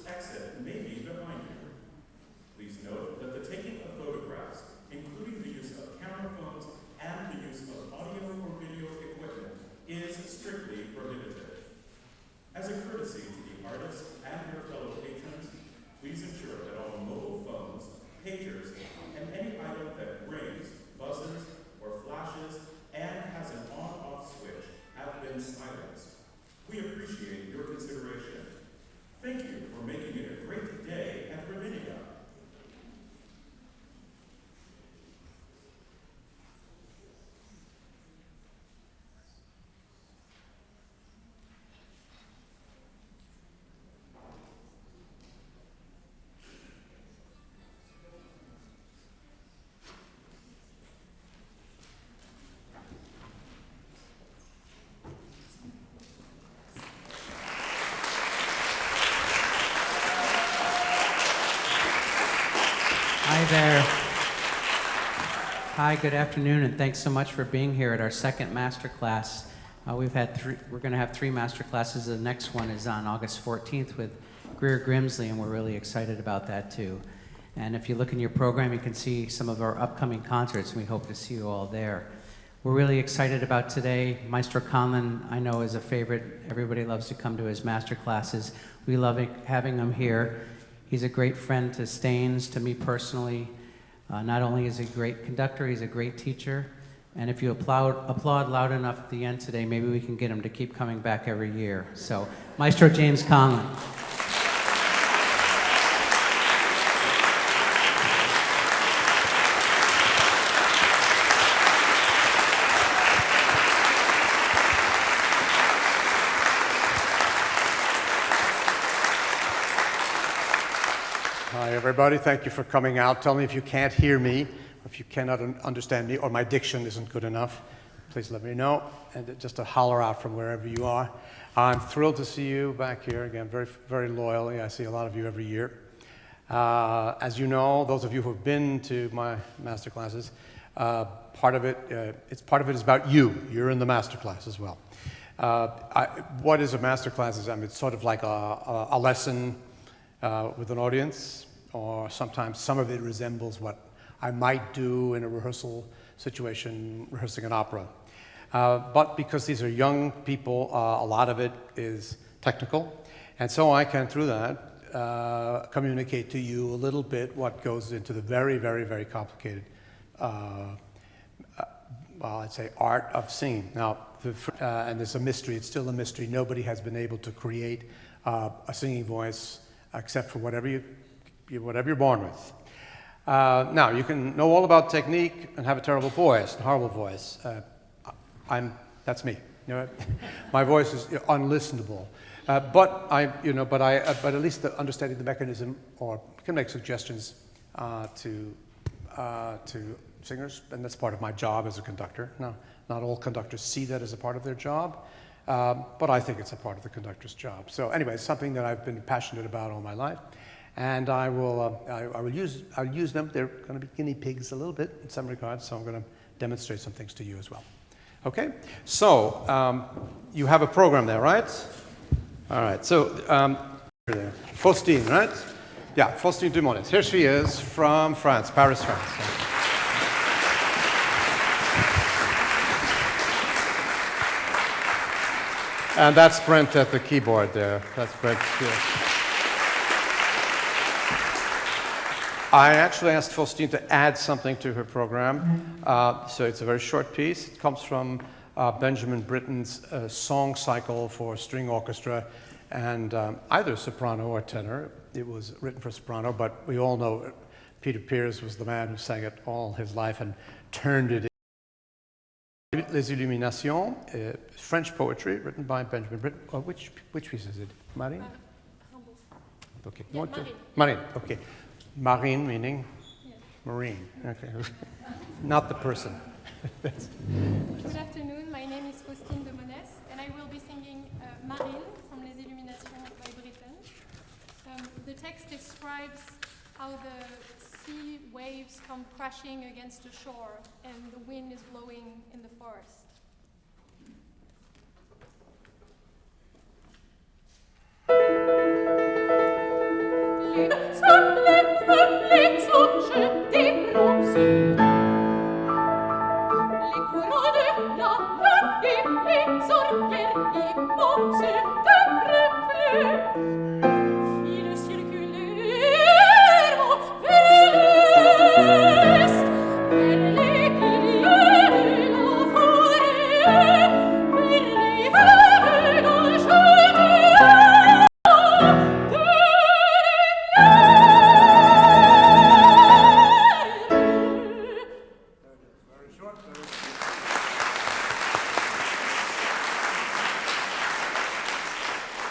exit may be behind you. Please note that the taking of photographs, including the use of camera phones and the use of audio or video equipment, is strictly prohibited. As a courtesy to the artists and their fellow patrons, please ensure that all mobile phones, pagers, and any item that rings, buzzes, or flashes and has an on-off switch have been silenced. We appreciate your consideration. Thank you for making it a great day at Ravinia. Hi there. Hi, good afternoon, and thanks so much for being here at our second master class. We're going to have 3 master classes. The next one is on August 14th with Greer Grimsley, and we're really excited about that too. And if you look in your program, you can see some of our upcoming concerts, and we hope to see you all there. We're really excited about today. Maestro Conlon, I know, is a favorite. Everybody loves to come to his master classes. We love having him here. He's a great friend to Staines, to me personally. Not only is he a great conductor, he's a great teacher. And if you applaud loud enough at the end today, maybe we can get him to keep coming back every year. So, Maestro James Conlon. Hi, everybody. Thank you for coming out. Tell me if you can't hear me, or if you cannot understand me, or my diction isn't good enough. Please let me know, and just to holler out from wherever you are. I'm thrilled to see you back here again, very, very loyally. I see a lot of you every year. As you know, those of you who have been to my master classes, part of it is about you. You're in the master class as well. What is a master class? I mean, it's sort of like a lesson with an audience, or sometimes some of it resembles what I might do in a rehearsal situation, rehearsing an opera. But because these are young people, a lot of it is technical, and so I can, through that, communicate to you a little bit what goes into the very, very, very complicated, well, I'd say, art of singing. Now, and there's a mystery, it's still a mystery. Nobody has been able to create a singing voice except for whatever you're born with. Now, you can know all about technique and have a terrible voice, a horrible voice. That's me. You know, my voice is unlistenable. But at least understanding the mechanism, or can make suggestions to singers, and that's part of my job as a conductor. Now, not all conductors see that as a part of their job. But I think it's a part of the conductor's job. So anyway, it's something that I've been passionate about all my life, and I'll use them. They're going to be guinea pigs a little bit in some regards, so I'm going to demonstrate some things to you as well. Okay, so you have a program there, right? All right, so Faustine, right? Yeah, Faustine de Monès. Here she is from France, Paris, France. And that's Brent at the keyboard there. That's Brent. Yeah. I actually asked Faustine to add something to her program. So it's a very short piece. It comes from Benjamin Britten's song cycle for string orchestra, and either soprano or tenor. It was written for soprano, but we all know Peter Pears was the man who sang it all his life and turned it into Les Illuminations, French poetry written by Benjamin Britten. Oh, which piece is it? Marine? Okay. Yeah, Marine. Okay. Marine meaning? Yes. Marine. Okay. Not the person. Good afternoon. My name is Faustine de Monès, and I will be singing Marine from Les Illuminations by Bretton. The text describes how the sea waves come crashing against the shore and the wind is blowing in the forest.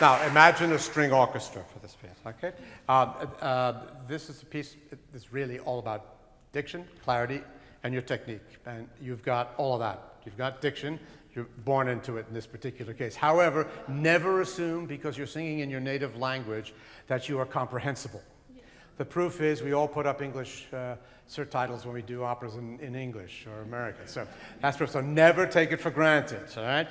Now, imagine a string orchestra for this piece, okay? This is a piece that's really all about diction, clarity, and your technique. And you've got all of that. You've got diction. You're born into it in this particular case. However, never assume, because you're singing in your native language, that you are comprehensible. Yes. The proof is we all put up English surtitles when we do operas in English or American. So that's proof. So never take it for granted, all right?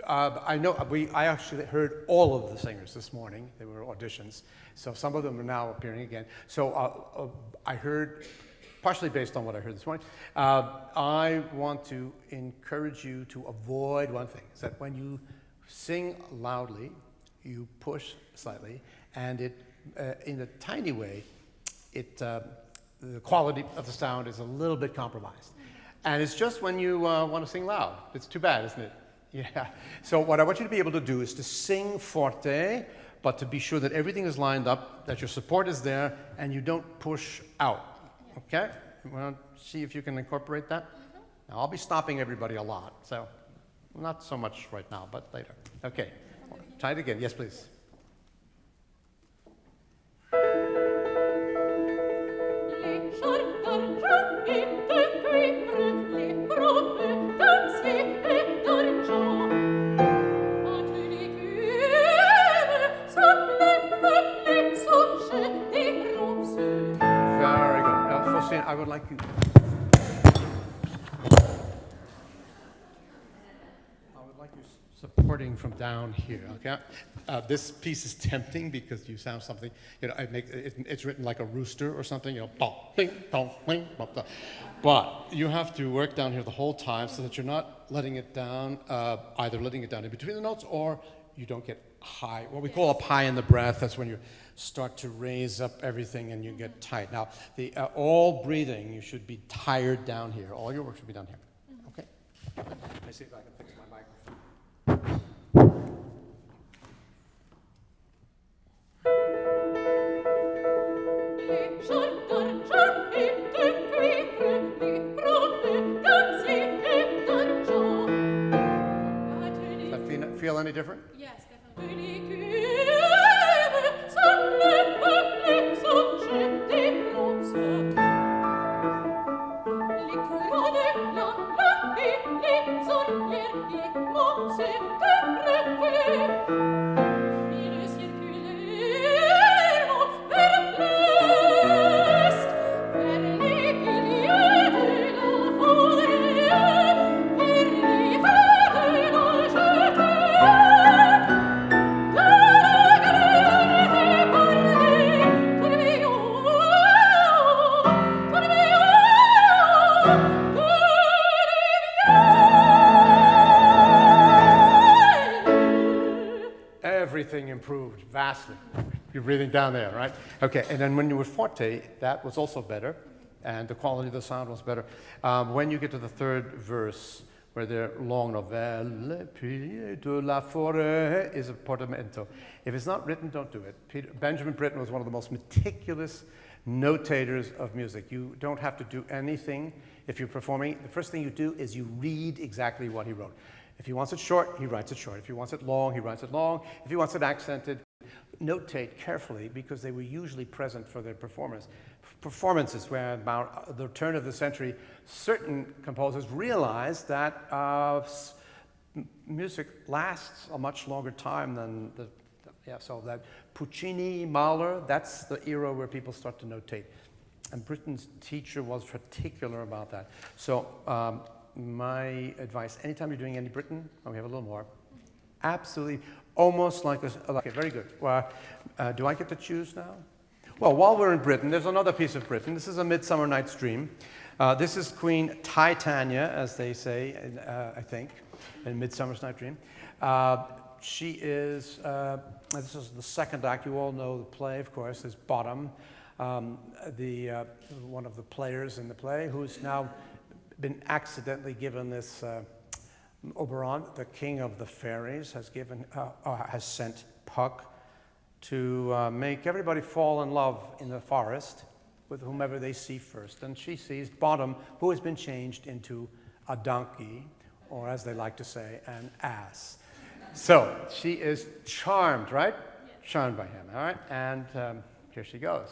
I actually heard all of the singers this morning. They were auditions. So some of them are now appearing again. So I heard, partially based on what I heard this morning, I want to encourage you to avoid one thing, is that when you sing loudly, you push slightly, and it, in a tiny way, the quality of the sound is a little bit compromised. And it's just when you want to sing loud. It's too bad, isn't it? Yeah. So what I want you to be able to do is to sing forte, but to be sure that everything is lined up, that your support is there, and you don't push out. Okay? You want to see if you can incorporate that? Now, I'll be stopping everybody a lot, so not so much right now, but later. Okay. Try it again. Yes, please. I would like you. I would like you supporting from down here. Okay. This piece is tempting because you sound something. You know, it's written like a rooster or something. You know, dong, ding, dong, ding, dong, dong. But you have to work down here the whole time so that you're not letting it down, either letting it down in between the notes or you don't get high. What we call up high in the breath. That's when you start to raise up everything and you get tight. Now, all breathing, you should be tired down here. All your work should be down here. Okay? Let me see if I can fix my microphone. Does that feel any different? Yes, definitely. Everything improved vastly. You're breathing down there, right? Okay, and then when you were forte, that was also better, and the quality of the sound was better. When you get to the third verse, where the long novelle, puis de la forêt is a portamento. If it's not written, don't do it. Benjamin Britten was one of the most meticulous notators of music. You don't have to do anything if you're performing. The first thing you do is you read exactly what he wrote. If he wants it short, he writes it short. If he wants it long, he writes it long. If he wants it accented, notate carefully, because they were usually present for their performances where about the turn of the century, certain composers realized that music lasts a much longer time than so that Puccini, Mahler, that's the era where people start to notate. And Britten's teacher was particular about that. So my advice, anytime you're doing any Britten, we have a little more, absolutely, almost like this. Okay, very good. Do I get to choose now? Well, while we're in Britain, there's another piece of Britain. This is A Midsummer Night's Dream. This is Queen Titania, as they say, I think, in Midsummer Night's Dream. She is, this is the second act. You all know the play, of course, is Bottom, one of the players in the play, who's now been accidentally given this Oberon, the king of the fairies, has sent Puck to make everybody fall in love in the forest with whomever they see first. And she sees Bottom, who has been changed into a donkey, or as they like to say, an ass. So she is charmed, right? Yes. Charmed by him, all right? And here she goes.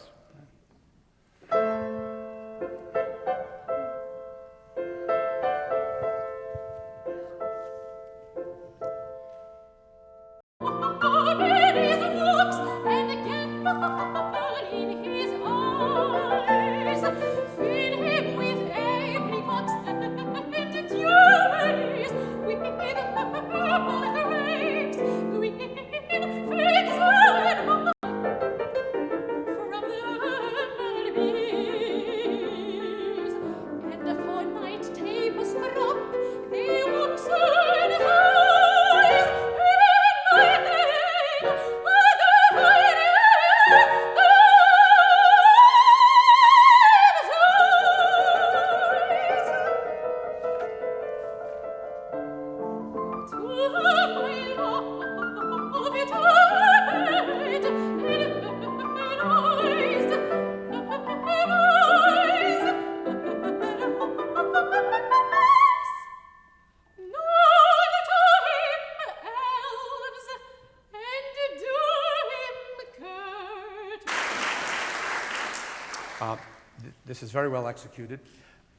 This is very well executed.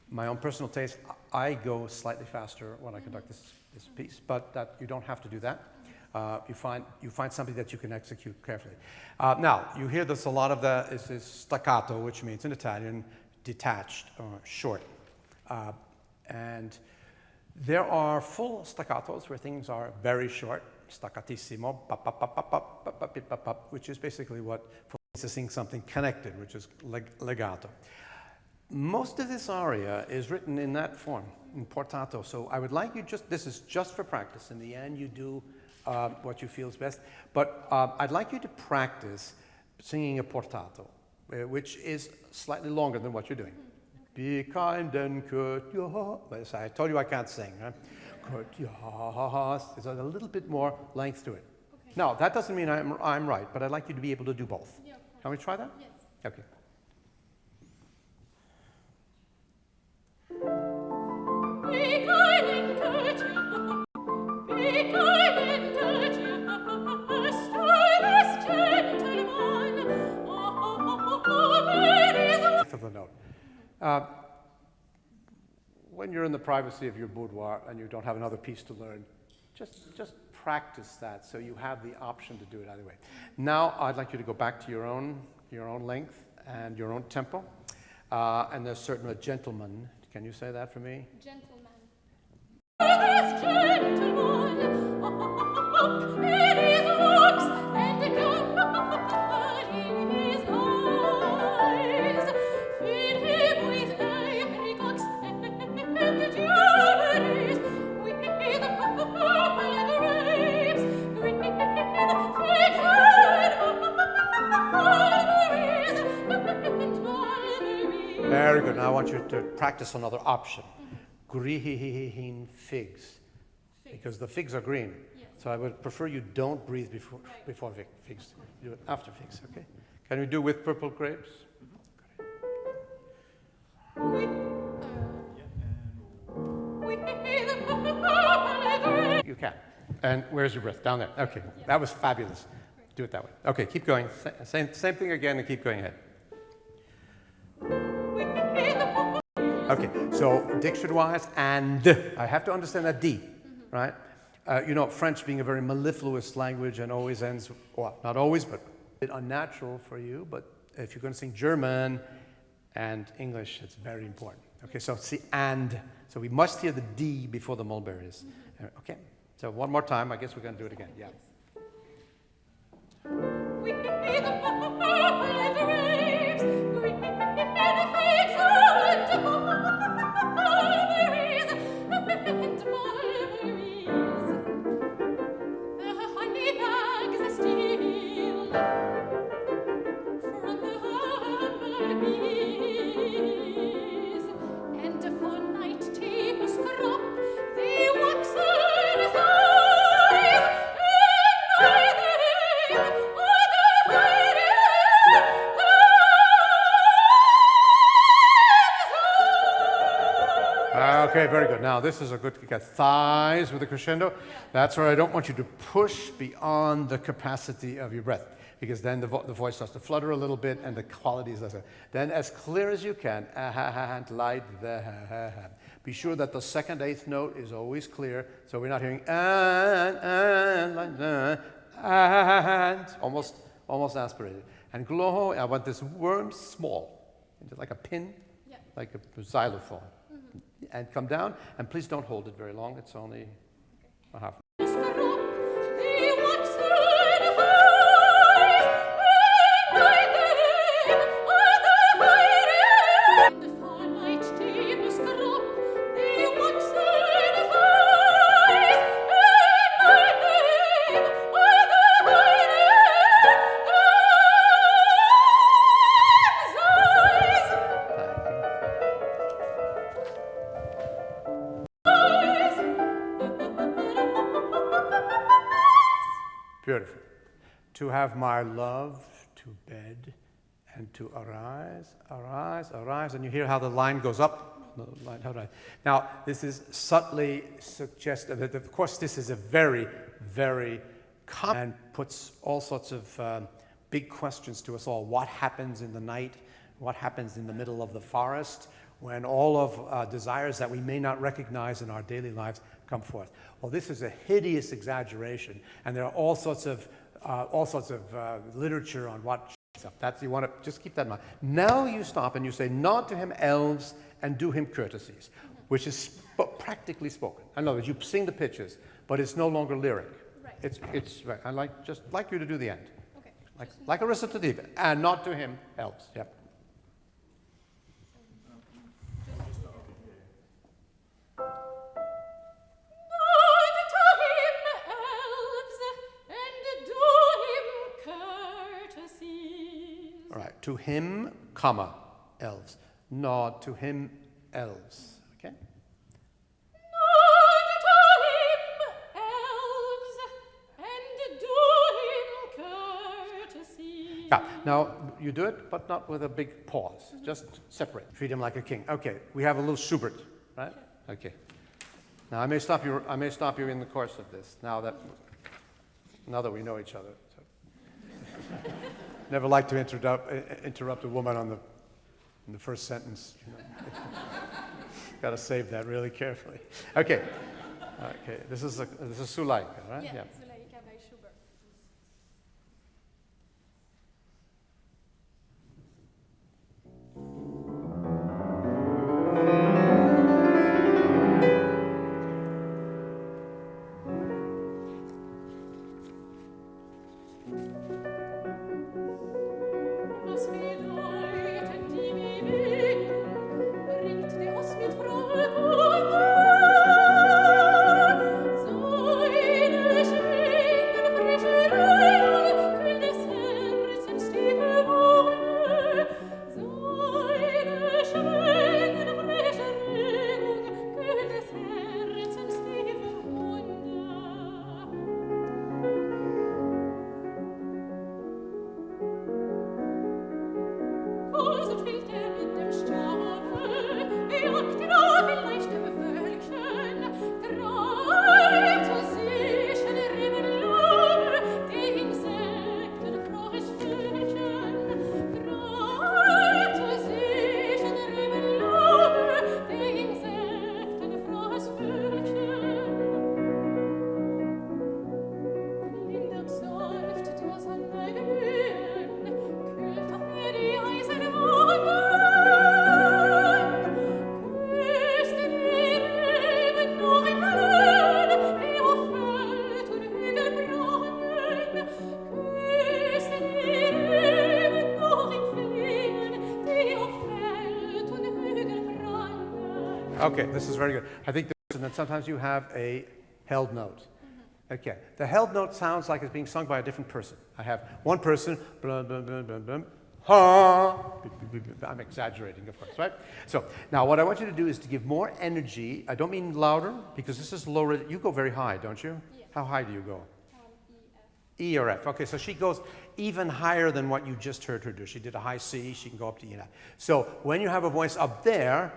My own personal taste, I go slightly faster when I conduct this piece, but you don't have to do that. You find something that you can execute carefully. Now, you hear this a lot of this is staccato, which means in Italian, detached or short. And there are full staccatos where things are very short, staccatissimo, which is basically what to sing something connected, which is legato. Most of this aria is written in that form, in portato. So I would like you this is just for practice. In the end, you do what you feel is best. But I'd like you to practice singing a portato, which is slightly longer than what you're doing. Be kind and courteous. I told you I can't sing, right? Courteous. There's a little bit more length to it. Okay. Now, that doesn't mean I'm right, but I'd like you to be able to do both. Yeah, can we try that? Yes. Okay. Be kind and courteous. Be kind and courteous. Stylus gentleman. Of the note. When you're in the privacy of your boudoir and you don't have another piece to learn, just practice that so you have the option to do it either way. Now I'd like you to go back to your own length and your own tempo. And there's certainly a gentleman. Can you say that for me? Gentleman. This gentleman in his looks and God in his eyes. Feed him with apricots and cherries, with purple grapes, green figs and mulberries. Very good. Now I want you to practice another option. Green figs. Because the figs are green. Yes. So I would prefer you don't breathe before figs. You do it after figs, okay? Can we do with purple grapes? You can. And where's your breath? Down there. Okay. Yeah. That was fabulous. Do it that way. Okay, keep going. Same thing again and keep going ahead. Okay, so diction-wise, and I have to understand that D, right? You know, French being a very mellifluous language and always ends, well, not always, but a bit unnatural for you. But if you're going to sing German and English, it's very important. Okay, so it's the and. So we must hear the D before the mulberries. Okay, so one more time. I guess we're going to do it again. Yeah. Okay, very good. Now this is a good, you got thighs with the crescendo. That's where I don't want you to push beyond the capacity of your breath, because then the voice starts to flutter a little bit and the quality is less. Then as clear as you can, and light the. Be sure that the second eighth note is always clear, so we're not hearing and almost aspirated. And glow, I want this worm small, like a pin, like a xylophone. And come down, and please don't hold it very long. It's only a half. Beautiful. To have my love to bed and to arise, arise, arise. And you hear how the line goes up. The line, now, this is subtly suggestive. Of course, this is a very, very common and puts all sorts of big questions to us all. What happens in the night? What happens in the middle of the forest when all of desires that we may not recognize in our daily lives come forth? Well, this is a hideous exaggeration, and there are all sorts of literature on what stuff. That's, you want to just keep that in mind. Now you stop and you say, "Nod to him, elves, and do him courtesies," which is practically spoken. I know that you sing the pitches, but it's no longer lyric. Right. It's right. I just like you to do the end, Okay. like a recitative, and nod to him, elves. Yep. All right, to him, comma, elves. Nod to him, elves. Okay? Nod to him, elves, and do him courtesy. Yeah, now you do it, but not with a big pause. Just separate. Treat him like a king. Okay, we have a little Schubert, right? Okay. Now I may stop you in the course of this. Now that we know each other. So. Never like to interrupt a woman in the first sentence. You know. Got to save that really carefully. Okay. Okay. This is Suleika, right? Yeah. Suleika by Schubert. Okay, this is very good. I think that sometimes you have a held note. Okay, the held note sounds like it's being sung by a different person. I have one person, blah, blah, blah, blah, blah, ha, I'm exaggerating, of course, right? So now what I want you to do is to give more energy. I don't mean louder, because this is lower. You go very high, don't you? Yeah. How high do you go? E, F. E or F. Okay, so she goes even higher than what you just heard her do. She did a high C, she can go up to E and F. So when you have a voice up there,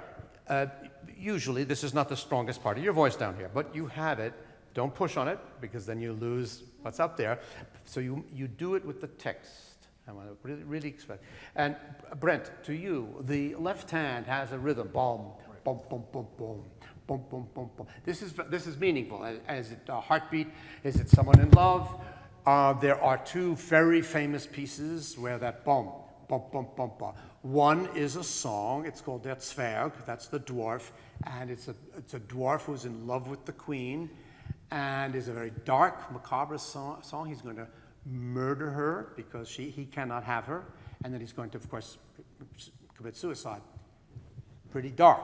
Usually, this is not the strongest part of your voice down here, but you have it. Don't push on it, because then you lose what's up there. So you do it with the text. I want to really expect. And Brent, to you, the left hand has a rhythm. Boom, boom, boom, boom, boom. Boom, boom, boom, boom. This is meaningful. Is it a heartbeat? Is it someone in love? There are two very famous pieces where that boom, boom, boom, boom, boom. One is a song. It's called Der Zwerg. That's the dwarf, and it's a dwarf who's in love with the queen, and it's a very dark, macabre song. He's going to murder her because he cannot have her, and then he's going to, of course, commit suicide. Pretty dark.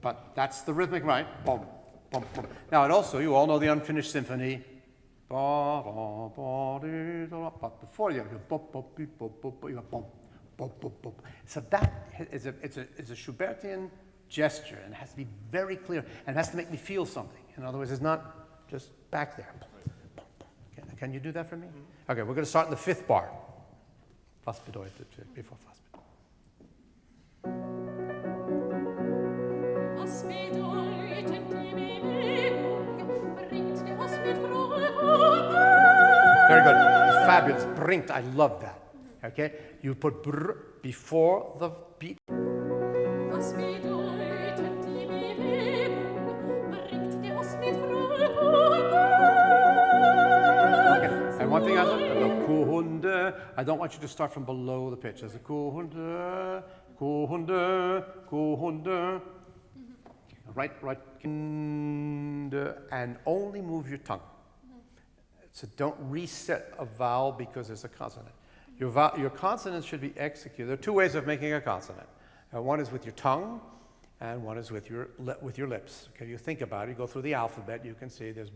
But that's the rhythmic, right? Boom, boom, boom. Now, and also, you all know the Unfinished Symphony. But before you have boom, boom, boom, boom, boom, you have boom, boom, boom, boom. So that is a Schubertian gesture, and it has to be very clear, and it has to make me feel something. In other words, it's not just back there. Can you do that for me? Okay, we're going to start in the fifth bar. Was bedeutet before was? Was bedeutet die Bewegung? Bringt der Ost mit Freude? Very good. Fabulous. Bringt. I love that. Okay? You put brr before the beat. Was bedeutet die Bewegung? Bringt der Ost mit Freude? Okay. And one thing I said, the Kuhunde. I don't want you to start from below the pitch. There's a Kuhunde, Kuhunde, Kuhunde. Right, and only move your tongue. So don't reset a vowel because there's a consonant. Your consonant should be executed. There are two ways of making a consonant. One is with your tongue, and one is with your lips. Okay, you think about it. You go through the alphabet. You can see there's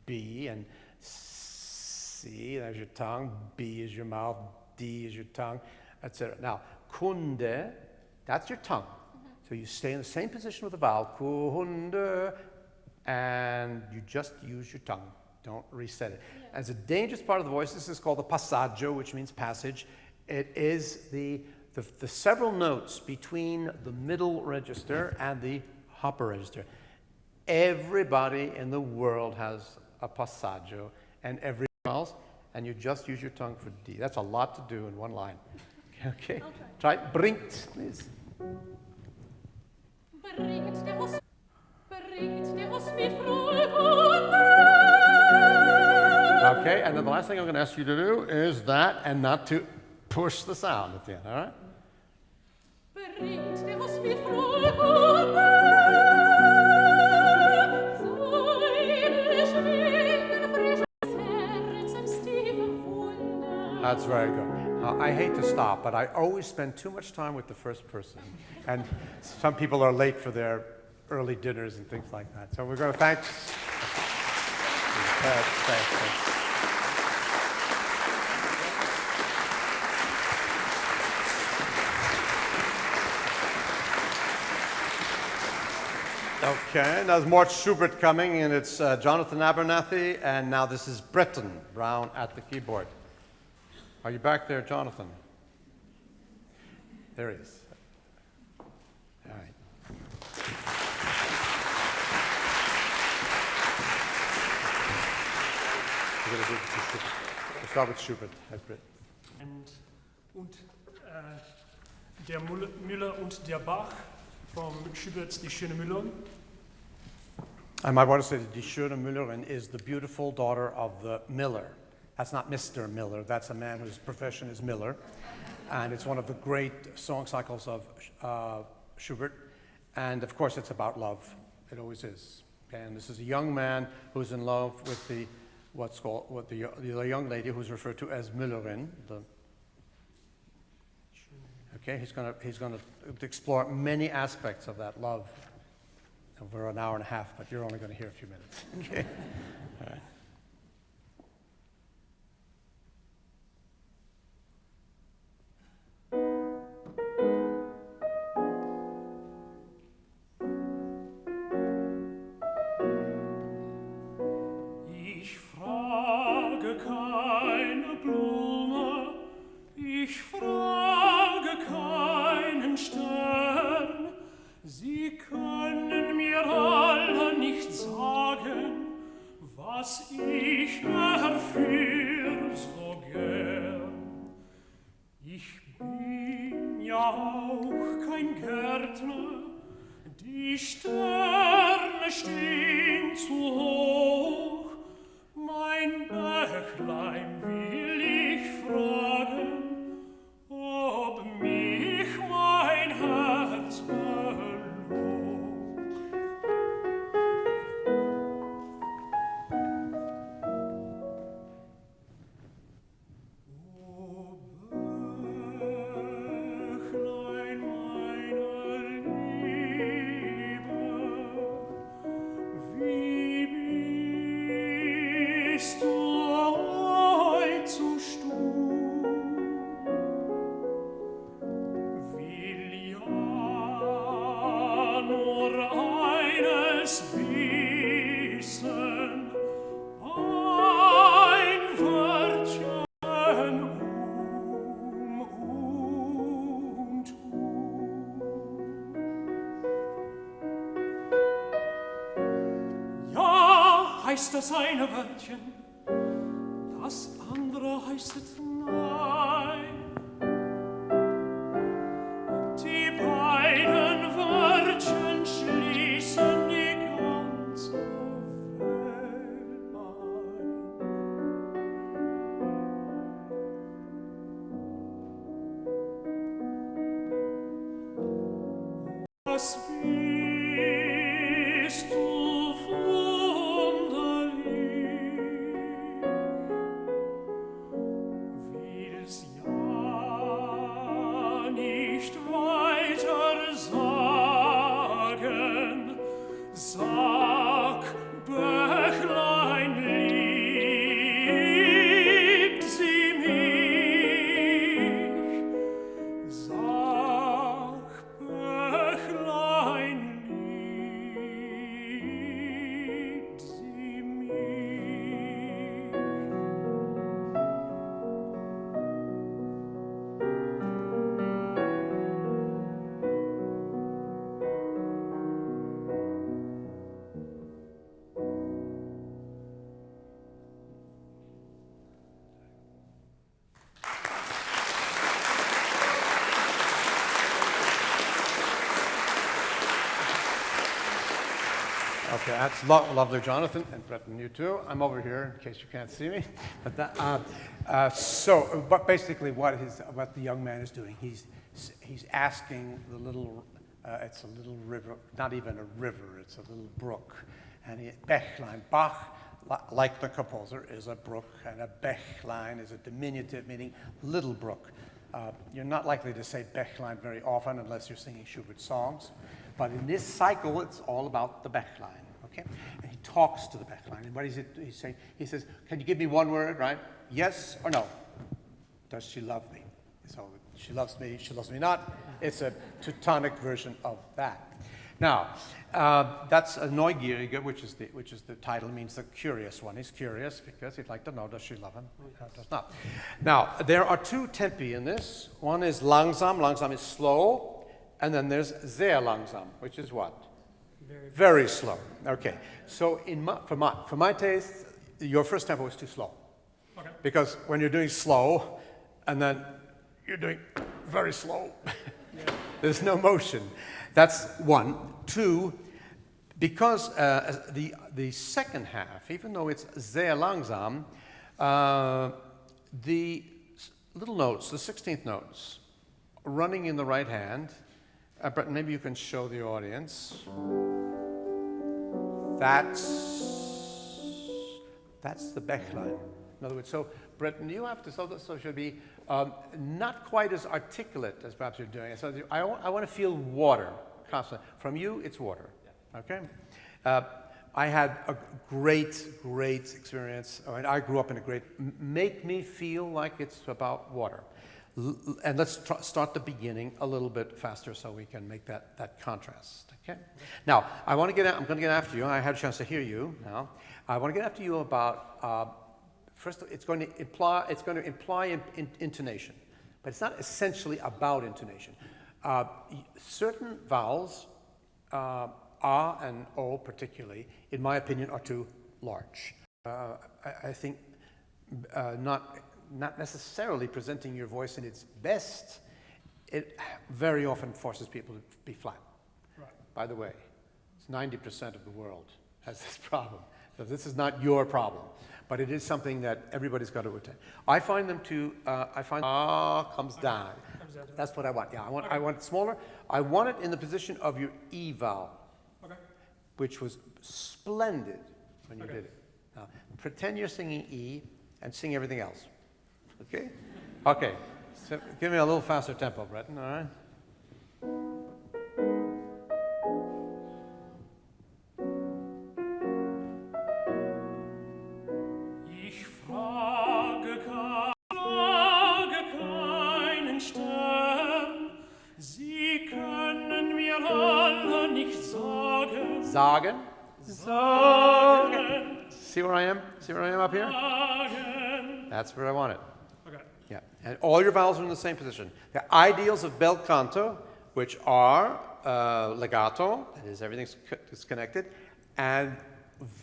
B and C. There's your tongue. B is your mouth. D is your tongue, etc. Now, Kunde, that's your tongue. So you stay in the same position with the vowel, Kunde, and you just use your tongue. Don't reset it. Yeah. As a dangerous part of the voice, this is called the passaggio, which means passage. It is the several notes between the middle register and the upper register. Everybody in the world has a passaggio, and everyone else, and you just use your tongue for D. That's a lot to do in one line. Okay? Try bringt, please. Bringt der Ost mit Freude? Okay, and then the last thing I'm going to ask you to do is that, and not to push the sound at the end, all right? Bringt der Ost mit Freude? That's very good. I hate to stop, but I always spend too much time with the first person. And some people are late for their early dinners and things like that. So we're going to thank. Thanks. Okay, now there's more Schubert coming, and it's Jonathan Abernethy, and now this is Bretton Brown at the keyboard. Are you back there, Jonathan? There he is. All right. We'll start with Schubert. Und der Müller und der Bach from Schubert's Die Schöne Müllerin. I might want to say that Die Schöne Müllerin is the beautiful daughter of the Miller. That's not Mr. Miller, that's a man whose profession is Miller. And it's one of the great song cycles of Schubert. And of course, it's about love. It always is. Okay? And this is a young man who's in love with the young lady who's referred to as Müllerin. Okay, he's going to explore many aspects of that love over an hour and a half, but you're only going to hear a few minutes. Okay. All right. Ich frage keine Blume, ich frage keinen Stern, sie was ich erführ so gern. Ich bin ja auch kein Gärtner, die Sterne stehen zu hoch. Mein Bächlein will ich fragen, ob mich mein Herz belogt. O Bächlein meiner Liebe, wie bist du heut so stumm? Will ja nur eines wissen, ein Wörtchen und ja, heißt das eine Wörtchen, das andere heißt es nein. Die beiden Wörtchen schließen die ganze Welt ein. Was bist du wunderlich, willst ja nicht weiter sagen. Sag, Bächlein, liebt sie mich? Sag, Bächlein, liebt sie mich? Okay, that's lovely, Jonathan, and Bretton, you too. I'm over here in case you can't see me. But but basically, what the young man is doing, he's asking the little, it's a little river, not even a river, it's a little brook, and Bächlein, Bach, like the composer, is a brook, and a Bächlein is a diminutive, meaning little brook. You're not likely to say Bächlein very often unless you're singing Schubert songs. But in this cycle, it's all about the Bächlein, okay? And he talks to the Bächlein. And what is it he's saying? He says, can you give me one word, right? Yes or no? Does she love me? So she loves me not. It's a Teutonic version of that. Now, that's a Neugierige, which is the title, means the curious one. He's curious because he'd like to know, does she love him? Does not. Now, there are two tempi in this. One is langsam. Langsam is slow. And then there's sehr langsam, which is what? Very slow. Okay. So for my taste, your first tempo is too slow. Okay. Because when you're doing slow, and then you're doing very slow, there's no motion. That's one. Two, because the second half, even though it's sehr langsam, the little notes, the 16th notes, running in the right hand. But maybe you can show the audience. That's the Bächlein. In other words, so Bretton, you have to, so should be not quite as articulate as perhaps you're doing. So I want to feel water constantly. From you, it's water. Okay. I had a great experience. I mean, I grew up in a great. Make me feel like it's about water. And let's start the beginning a little bit faster so we can make that contrast. Okay. Now I'm going to get after you. I had a chance to hear you. Now I want to get after you about first. It's going to imply intonation, but it's not essentially about intonation. Certain vowels, A and O particularly, in my opinion, are too large. I think not necessarily presenting your voice in its best, it very often forces people to be flat. Right. By the way, it's 90% of the world has this problem. So this is not your problem, but it is something that everybody's got to attend. I find them to, comes down. Comes down. That's what I want. Yeah, I want it smaller. I want it in the position of your E vowel, Okay. which was splendid when you Okay. did it. Now, pretend you're singing E and sing everything else. Okay? Okay. So give me a little faster tempo, Bretton, all right? Ich frage keinen Stern, sie können mir alle nicht sagen. Sagen. Sagen. See where I am? See where I am up here? Sagen. That's where I want it. Okay. Yeah. And all your vowels are in the same position. The ideals of bel canto, which are legato, that is, everything's connected, and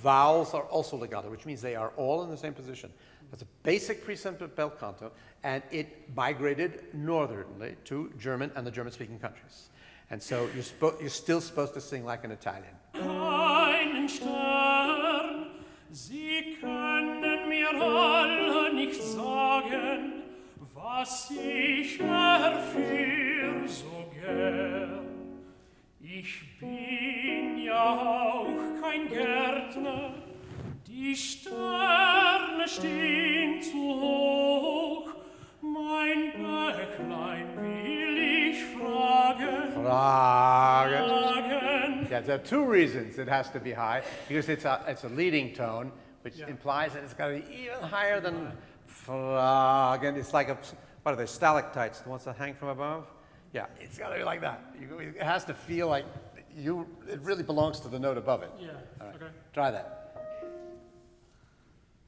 vowels are also legato, which means they are all in the same position. That's a basic precept of bel canto, and it migrated northernly to German and the German-speaking countries. And so you're still supposed to sing like an Italian. Keinen Stern, sie können mir alle nicht sagen, was ich erführ so gern. Ich bin ja auch kein Gärtner, die Sterne stehen zu hoch, mein Bächlein will ich fragen. Fragen. Yeah, there are two reasons it has to be high, because it's a leading tone, which implies that it's got to be even higher than fragen. It's like what are they, stalactites, the ones that hang from above? Yeah, it's got to be like that. It has to feel like it really belongs to the note above it. Yeah, All right. okay. Try that.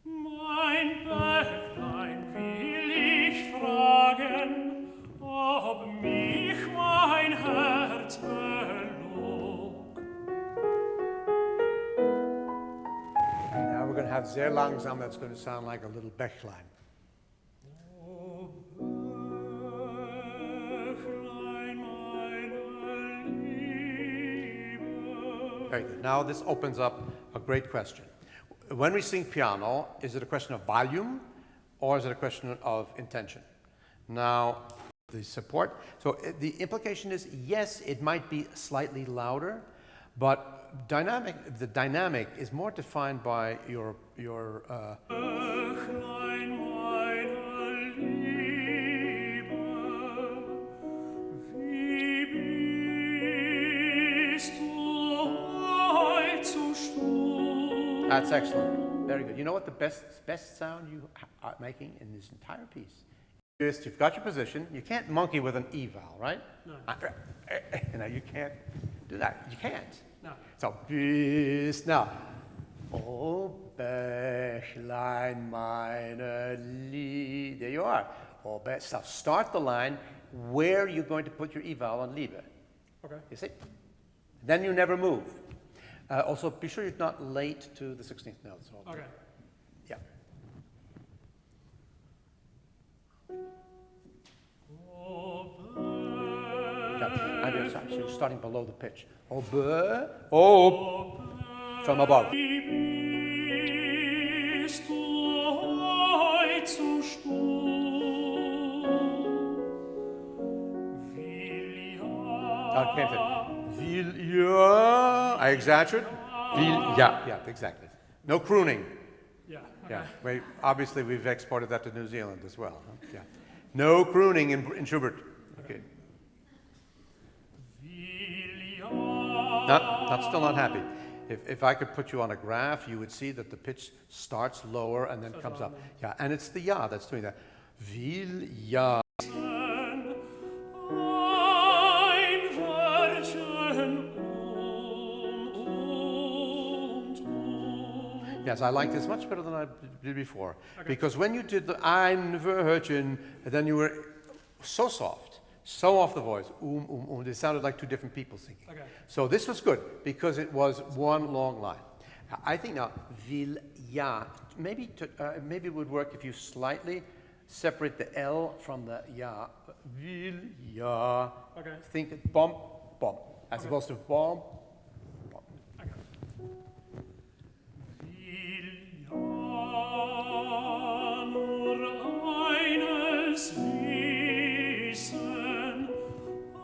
Mein Bächlein will ich fragen, ob mich mein Herz belog. Now we're going to have sehr langsam, that's going to sound like a little Bächlein. O Bächlein meiner Liebe. Very good. Now this opens up a great question. When we sing piano, is it a question of volume or is it a question of intention? Now, the support, so the implication is, yes, it might be slightly louder, but the dynamic is more defined by your Bächlein meiner Liebe, wie bist du heut zu stur? That's excellent. Very good. You know what the best sound you are making in this entire piece is? You've got your position. You can't monkey with an E vowel, right? No. You know, you can't do that. You can't. No. So, bis now. Oh, Bächlein meine Liebe. There you are. Oh, so start the line where you're going to put your E vowel on Liebe. Okay. You see? Then you never move. Also, be sure you're not late to the 16th note. So Okay. yeah. Yeah. So you're starting below the pitch. Oh, from above. Bist du heut zu stur? Will ja. I exaggerate. Will ja. Yeah, exactly. No crooning. Yeah. Yeah. Obviously, we've exported that to New Zealand as well. Huh? Yeah. No crooning in Schubert. Okay. Still not happy. If I could put you on a graph, you would see that the pitch starts lower and then comes up. Yeah, and it's the ja that's doing that. Will ja. Yes, I like this much better than I did before. Okay. Because when you did the ein Wörtchen, then you were so soft, so off the voice. They sounded like two different people singing. Okay. So this was good because it was one long line. I think now, vil ja, maybe it would work if you slightly separate the L from the ja. Vil ja. Okay. Think bom, bom, as opposed to bom, bom. Okay. Will ja nur eines wissen,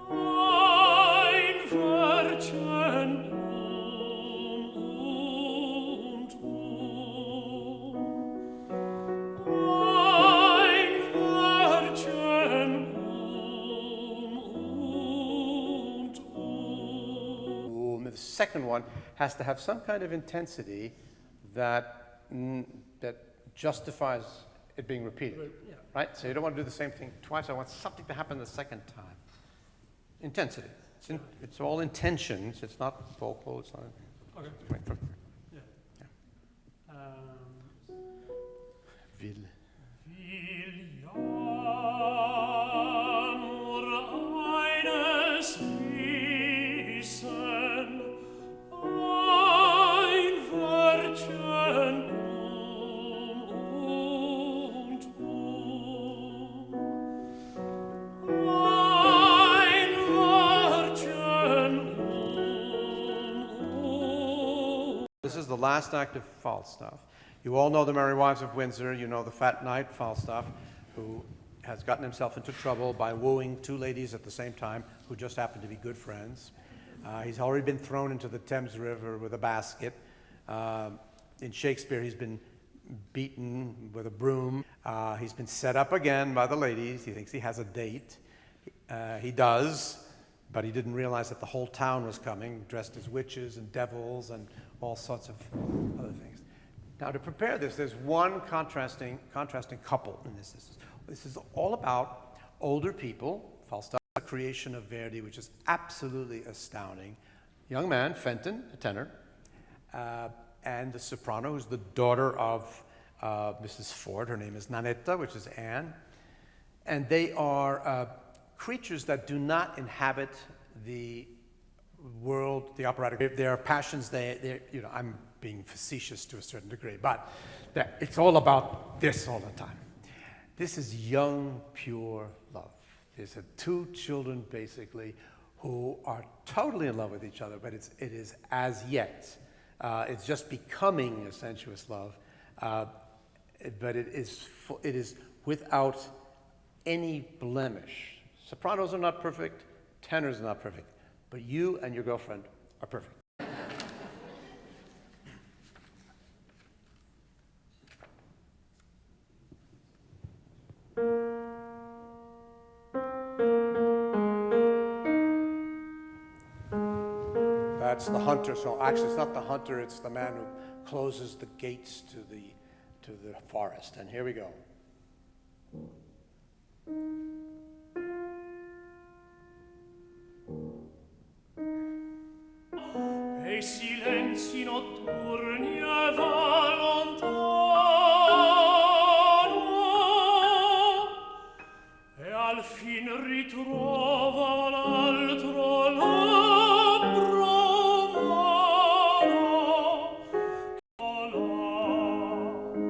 ein Wörtchen und ein Wörtchen The second one has to have some kind of intensity that justifies it being repeated, Yeah. right? So you don't want to do the same thing twice. I want something to happen the second time. Intensity. It's all intentions. It's not vocal. It's not. Okay. Wait for. Yeah. Will. Will ja nur eines wissen, ein Wörtchen und ein Wörtchen This is the last act of Falstaff. You all know the Merry Wives of Windsor. You know the fat knight Falstaff, who has gotten himself into trouble by wooing two ladies at the same time who just happen to be good friends. He's already been thrown into the Thames River with a basket. In Shakespeare, he's been beaten with a broom. He's been set up again by the ladies. He thinks he has a date. He does, but he didn't realize that the whole town was coming, dressed as witches and devils and all sorts of other things. Now, to prepare this, there's one contrasting couple in this. This is all about older people. Falstaff, a creation of Verdi, which is absolutely astounding. Young man, Fenton, a tenor, and the soprano, who's the daughter of Mrs. Ford. Her name is Nanetta, which is Anne. And they are creatures that do not inhabit the world, the operatic. Their passions, I'm being facetious to a certain degree, but it's all about this all the time. This is young, pure love. There's two children, basically, who are totally in love with each other, but it is as yet. It's just becoming a sensuous love, but it is without any blemish. Sopranos are not perfect, tenors are not perfect, but you and your girlfriend are perfect. That's the hunter. So actually, it's not the hunter; it's the man who closes the gates to the forest. And here we go. E silenzi notturni e va lontano, e al fin ritrova l'altro labbro umano che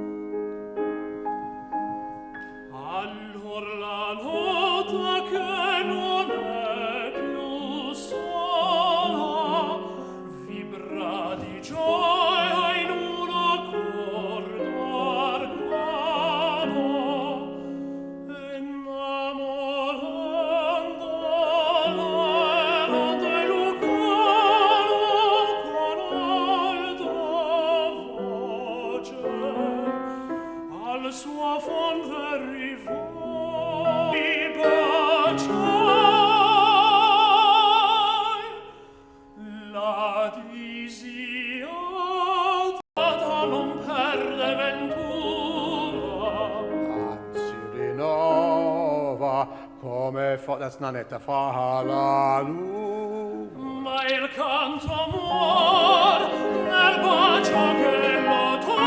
allor la nota che non è più sola vibra di gioia in un accordo arcano, innamorando l'erede lucano con altra voce al suo fonte arrivò. La disiata non perde ventura. Anzi rinnova come that's Nanetta, fa la luce. Ma il canto muor nel bacio che lo tocca.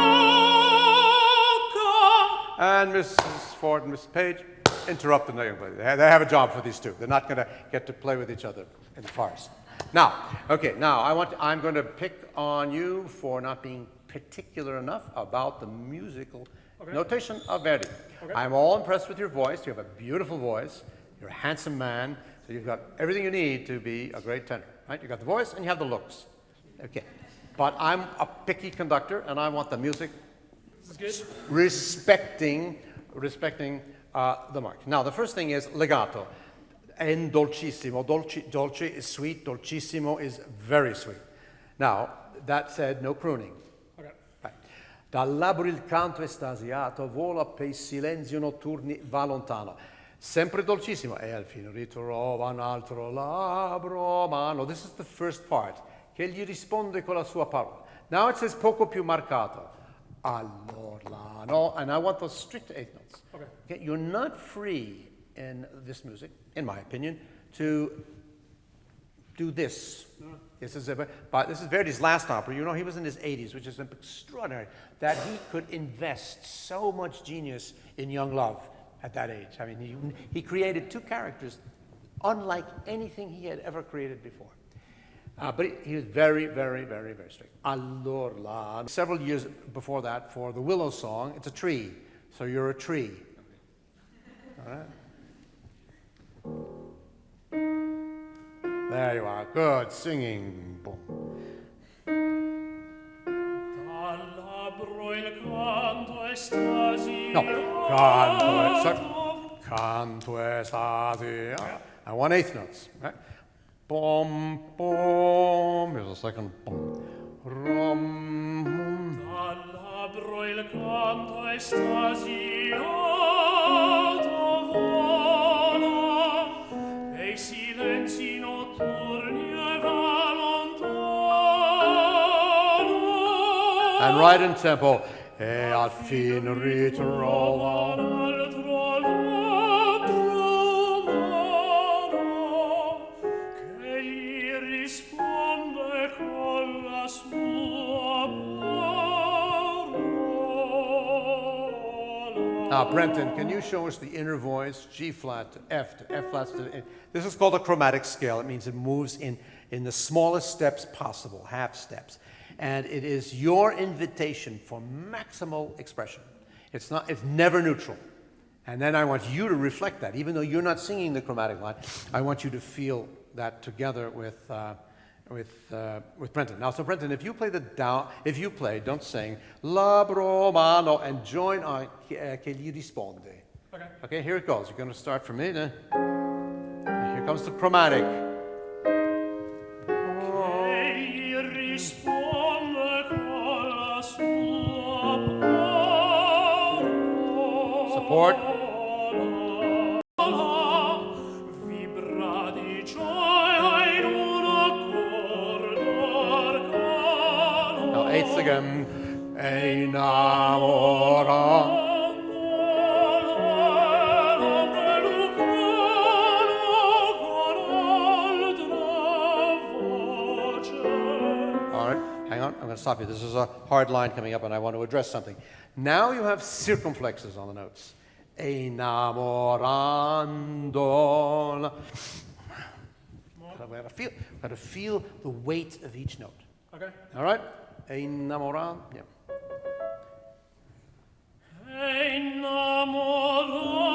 And Mrs. Ford and Miss Page interrupt the young lady. They have a job for these two. They're not going to get to play with each other in the forest. Now, okay, now I'm going to pick on you for not being particular enough about the musical notation of Verdi. Okay. I'm all impressed with your voice. You have a beautiful voice. You're a handsome man. So you've got everything you need to be a great tenor, right? You got the voice and you have the looks. Okay. But I'm a picky conductor and I want the music respecting the mark. Now, the first thing is legato. En dolcissimo. Dolce is sweet. Dolcissimo is very sweet. Now, that said, no crooning. Okay. Right. Dal labbro il canto estasiato vola per silenzio notturni va lontano. Sempre dolcissimo. E al fine ritrova un altro labbro mano. This is the first part. Che gli risponde con la sua parola. Now it says poco più marcato. Allora, no, and I want those strict eighth notes. Okay. You're not free in this music, in my opinion, to do this. No. This is Verdi's last opera. You know, he was in his 80s, which is extraordinary, that he could invest so much genius in young love at that age. I mean, he created two characters unlike anything he had ever created before. But he was very, very, very, very strict. Allora. Several years before that, for the Willow song, it's a tree. So you're a tree. All right? There you are. Good. Singing. Boom. No. Canto estasia. I want eighth notes. Right? Bom, bom. Here's a second. Bom. Rom. Labbro il canto estasiato vola, e i silenzi notturni va lontano. And right in tempo. E al fin ritrova. Now, Brenton, can you show us the inner voice, G flat to F flat to A? This is called a chromatic scale. It means it moves in the smallest steps possible, half steps. And it is your invitation for maximal expression. It's never neutral. And then I want you to reflect that. Even though you're not singing the chromatic line, I want you to feel that together with Brenton. Now, so Brenton, if you play don't sing, labbro mano, and join on che gli risponde. Okay. Okay, here it goes. You're going to start from me. Here comes the chromatic. Che gli risponde con la sua parola. Support. Vibra di gioia in un accordo. Now, eighths again. E innamora. Hang on, I'm going to stop you. This is a hard line coming up and I want to address something. Now you have circumflexes on the notes. Enamorando. I've got to feel the weight of each note. Okay. All right? Enamorando. Yeah. Enamorando.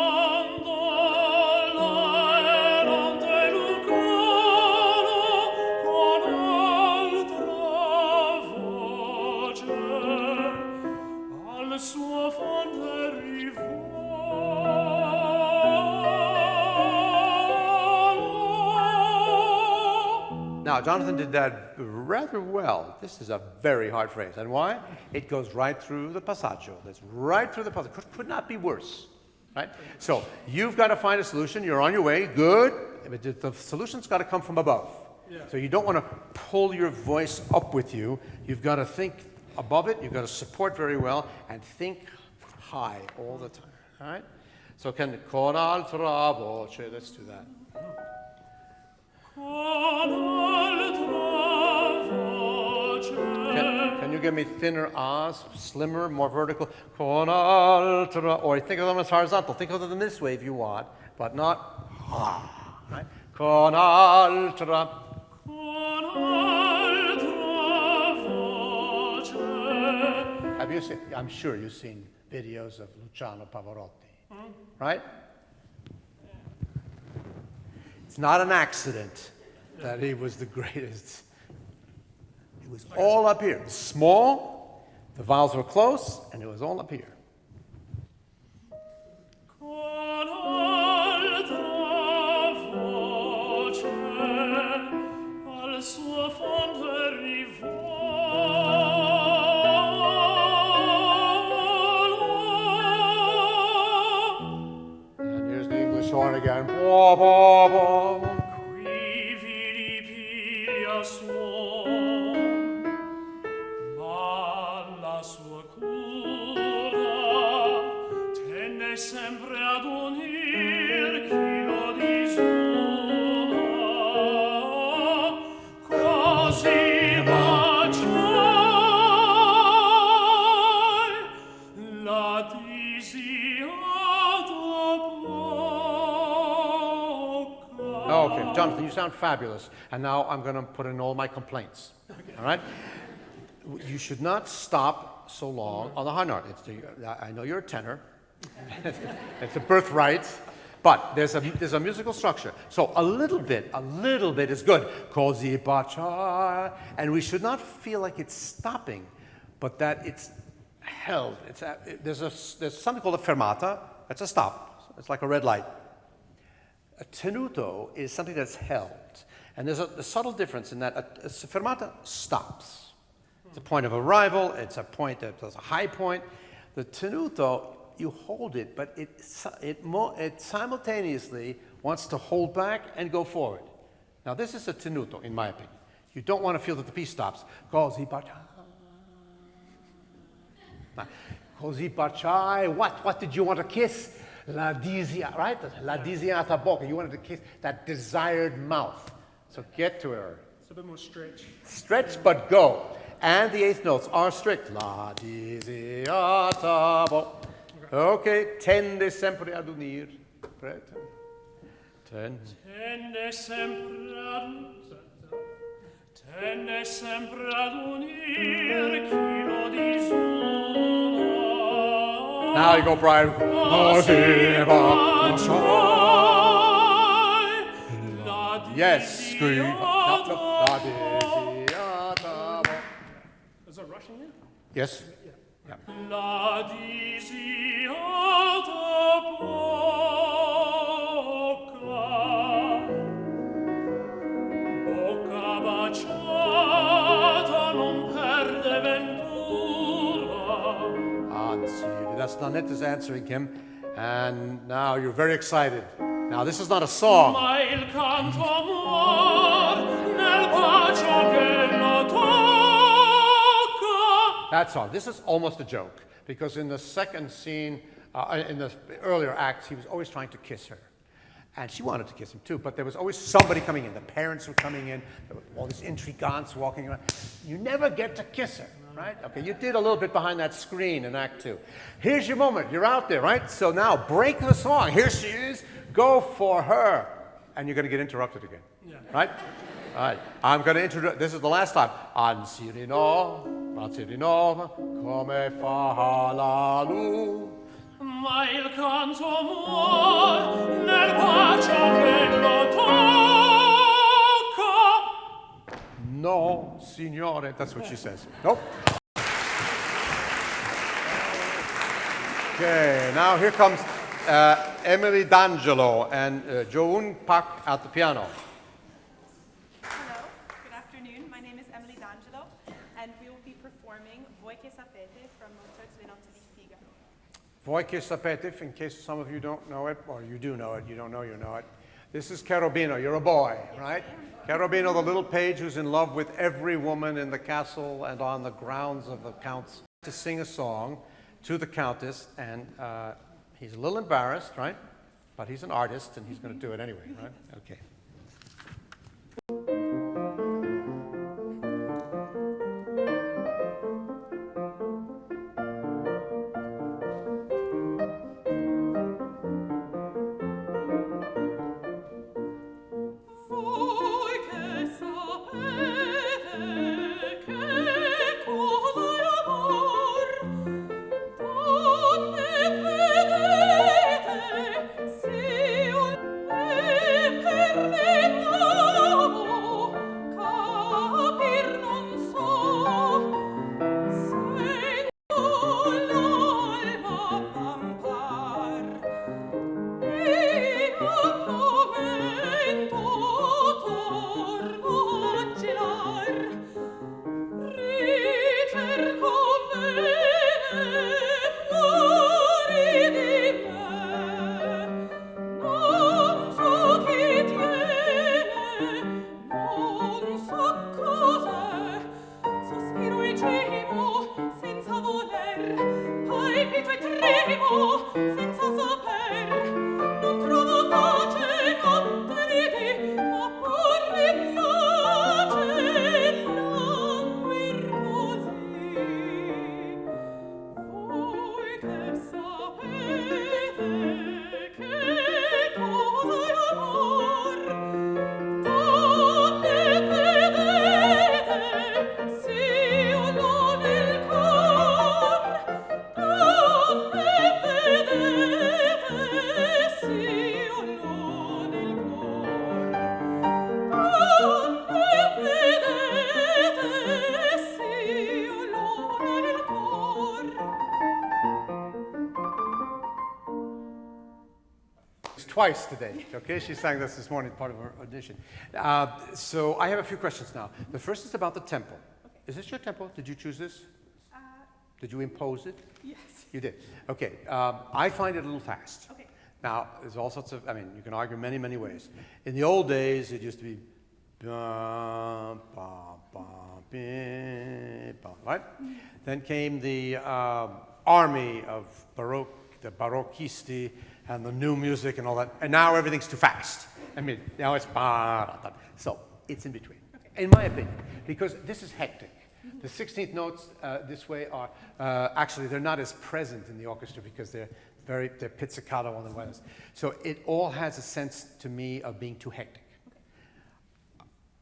Now, Jonathan did that rather well. This is a very hard phrase. And why? It goes right through the passaggio. That's right through the passaggio. Could not be worse. Right? So, you've got to find a solution. You're on your way. Good. But the solution's got to come from above. Yeah. So, you don't want to pull your voice up with you. You've got to think above it. You've got to support very well and think high all the time. All right? So, con altra voce. Let's do that. Can you give me thinner ahs, slimmer, more vertical? Con altra, or think of them as horizontal. Think of them this way if you want, but not ah. Right? Con altra. Con Have you seen? I'm sure you've seen videos of Luciano Pavarotti, right? It's not an accident that he was the greatest. It was all up here. It was small, the vowels were close, and it was all up here. And here's the English horn again. Ba, ba, ba. Sempre ad unir chi lo disuna, così baciai la disiata bocca. Okay, Jonathan, you sound fabulous. And now I'm going to put in all my complaints. All right? You should not stop so long on the high note. I know you're a tenor. It's a birthright, but there's a musical structure. So a little bit is good. Così baciai, and we should not feel like it's stopping, but that it's held. There's something called a fermata. That's a stop. It's like a red light. A tenuto is something that's held, and there's a subtle difference in that a fermata stops. It's a point of arrival. It's a point there's a high point. The tenuto, you hold it, but it simultaneously wants to hold back and go forward. Now, this is a tenuto, in my opinion. You don't want to feel that the piece stops. Così baciai. Così baciai. What did you want to kiss? La disia, right? La disiata bocca. You wanted to kiss that desired mouth. So get to her. It's a bit more stretch. Stretch, but go. And the eighth notes are strict. La disiata bocca. Okay, tende sempre ad unir. Tende sempre ad unir chi lo disuna. Now you go, Brian. Yes, scream. Is that Russian yet? Yes. Yeah. La disiata bocca, bocca baciata non perde ventura. Anzi, that's Nanette answering him, and now you're very excited. Now this is not a song. Ma il canto amor nel bacio che lo tocca. That's all. This is almost a joke, because in the second scene, in the earlier acts, he was always trying to kiss her. And she wanted to kiss him too, but there was always somebody coming in. The parents were coming in, there were all these intrigants walking around. You never get to kiss her, right? Okay, you did a little bit behind that screen in Act 2. Here's your moment. You're out there, right? So now break the song. Here she is. Go for her. And you're going to get interrupted again, right? All right. I'm going to introduce, this is the last time. Ansiri no, come fa la lu. Ma il canto amor nel bacio che lo tocca. No, signore. That's what she says. Nope. Okay, now here comes Emily D'Angelo and Jooeun Pak at the piano. Hello, good afternoon. My name is Emily D'Angelo, and we will be performing Voi che sapete from Mozart's Le Nozze di Figaro. Voi che sapete, in case some of you don't know it, or you do know it, you don't know you know it. This is Cherubino. You're a boy, right? Cherubino, the little page who's in love with every woman in the castle and on the grounds of the count's, to sing a song to the countess, and he's a little embarrassed, right? But he's an artist, and he's going to do it anyway, right? Okay. Voi che sapete che cosa è amor twice today, okay? She sang this morning, part of her audition. So I have a few questions now. The first is about the tempo. Okay. Is this your tempo? Did you choose this? Did you impose it? Yes. You did. Okay. I find it a little fast. Okay. Now, there's all sorts of, I mean, you can argue many, many ways. In the old days, it used to be, right? Then came the army of Baroque, the Barocchisti, and the new music and all that. And now everything's too fast. I mean, now it's so it's in between, in my opinion, because this is hectic. The 16th notes this way are actually they're not as present in the orchestra because they're pizzicato on the ones. So it all has a sense to me of being too hectic.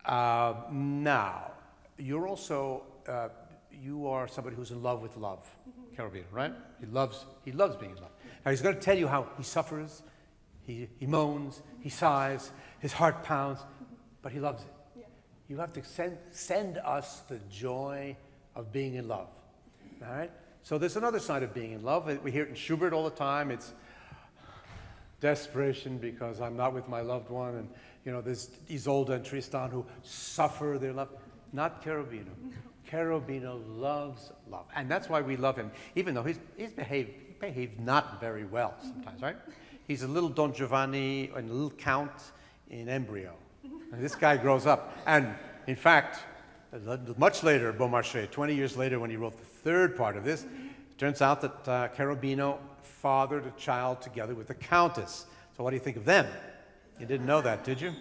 Now you're also you are somebody who's in love with love, Carabiner, right? He loves being in love. Now he's going to tell you how he suffers, he moans, he sighs, his heart pounds, but he loves it. Yeah. You have to send us the joy of being in love. All right? So there's another side of being in love. We hear it in Schubert all the time. It's desperation because I'm not with my loved one, and you know there's Isolde and Tristan who suffer their love. Not Cherubino. No. Cherubino loves love, and that's why we love him, even though he's behaved not very well sometimes, right? He's a little Don Giovanni and a little Count in embryo. And this guy grows up, and in fact, much later, Beaumarchais, 20 years later, when he wrote the third part of this, it turns out that Cherubino fathered a child together with the Countess. So what do you think of them? You didn't know that, did you?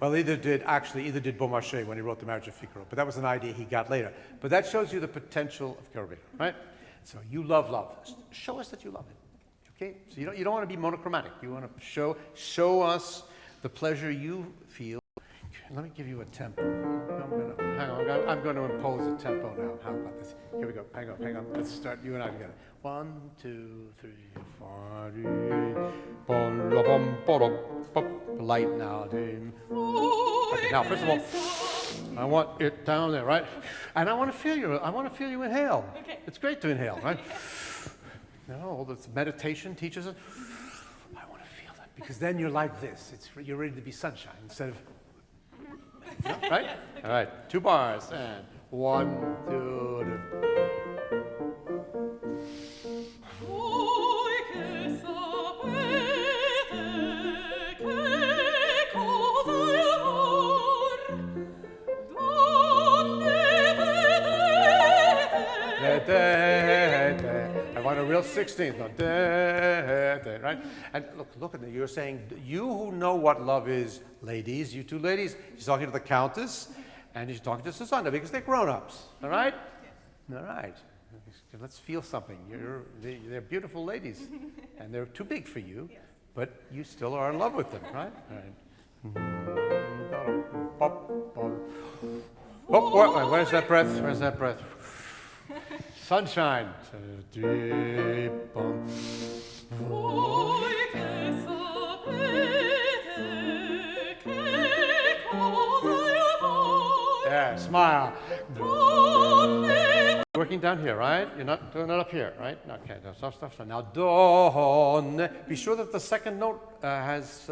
Well, either did Beaumarchais when he wrote The Marriage of Figaro, but that was an idea he got later. But that shows you the potential of Cherubino, right? So you love love. Show us that you love it, okay? So you don't want to be monochromatic. You want to show us the pleasure you feel. Let me give you a tempo. I'm going to impose a tempo now. How about this? Here we go. Hang on. Let's start you and I together. 1, 2, 3, 4. Light now. Okay, now, first of all, I want it down there, right? And I want to feel you inhale. Okay. It's great to inhale, right? You know, all this meditation teaches us. I want to feel that because then you're like this. You're ready to be sunshine instead of. Yeah, right? Yes, okay. All right, 2 bars, and 1, 2, 3. I want a real 16th note, right? And look at me. You're saying, you who know what love is, ladies, you two ladies, he's talking to the Countess, and he's talking to Susanna because they're grown-ups, all right? Yes. All right. Let's feel something. They're beautiful ladies, and they're too big for you, yes. But you still are in love with them, right? All right. Where's that breath? Sunshine. Yeah, smile. Working down here, right? You're not doing it up here, right? Okay, stop. Now, don. Be sure that the second note has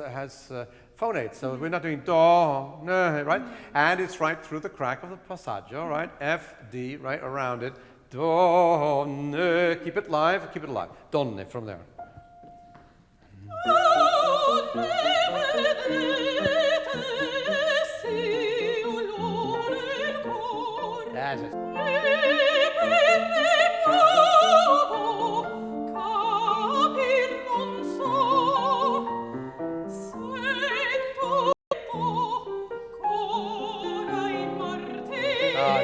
phonates, so we're not doing don, right? And it's right through the crack of the passaggio, right? F, D, right around it. Donne. Keep it live. Donne from there. That's it.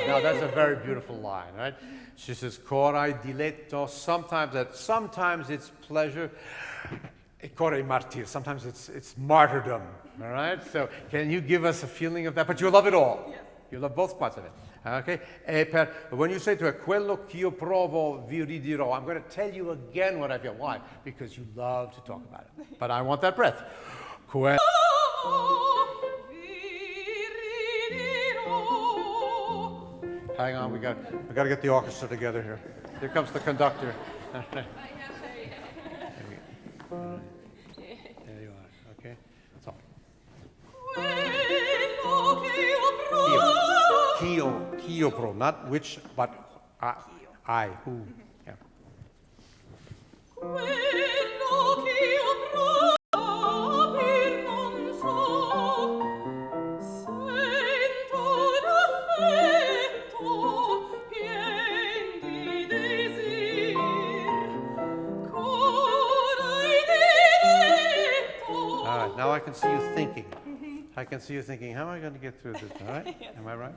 Now that's a very beautiful line, right? She says, "Corai diletto." Sometimes it's pleasure. Corai martir. Sometimes it's martyrdom. All right. So can you give us a feeling of that? But you love it all. Yes. You love both parts of it. Okay. When you say to her, "Quello ch'io provo vi ridirò," I'm going to tell you again what I feel. Why? Because you love to talk about it. But I want that breath. Hang on, we got to get the orchestra together here. Here comes the conductor. There you are. Kio pro, not which, but I, who. Yeah. Quello ch'io proprio non so, sento l'affetto pien di desir, cora e diletto. All right, now I can see you thinking. I can see you thinking, how am I going to get through this? All right? Yes. Am I right?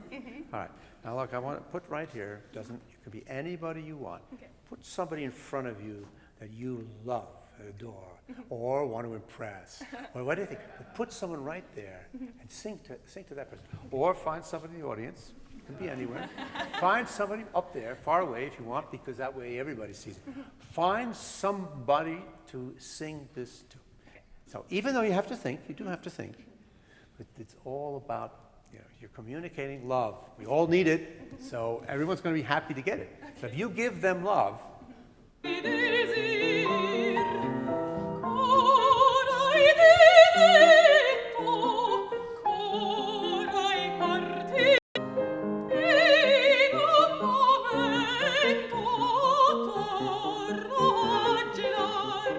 All right. Now look, I want to put right here, it could be anybody you want. Okay. Put somebody in front of you that you love, adore, or want to impress. Well, what do you think? But put someone right there and sing to that person. Or find somebody in the audience. It can be anywhere. Find somebody up there, far away if you want, because that way everybody sees it. Find somebody to sing this to. So even though you have to think, you do have to think, but it's all about, you're communicating love. We all need it, so everyone's going to be happy to get it. So if you give them love,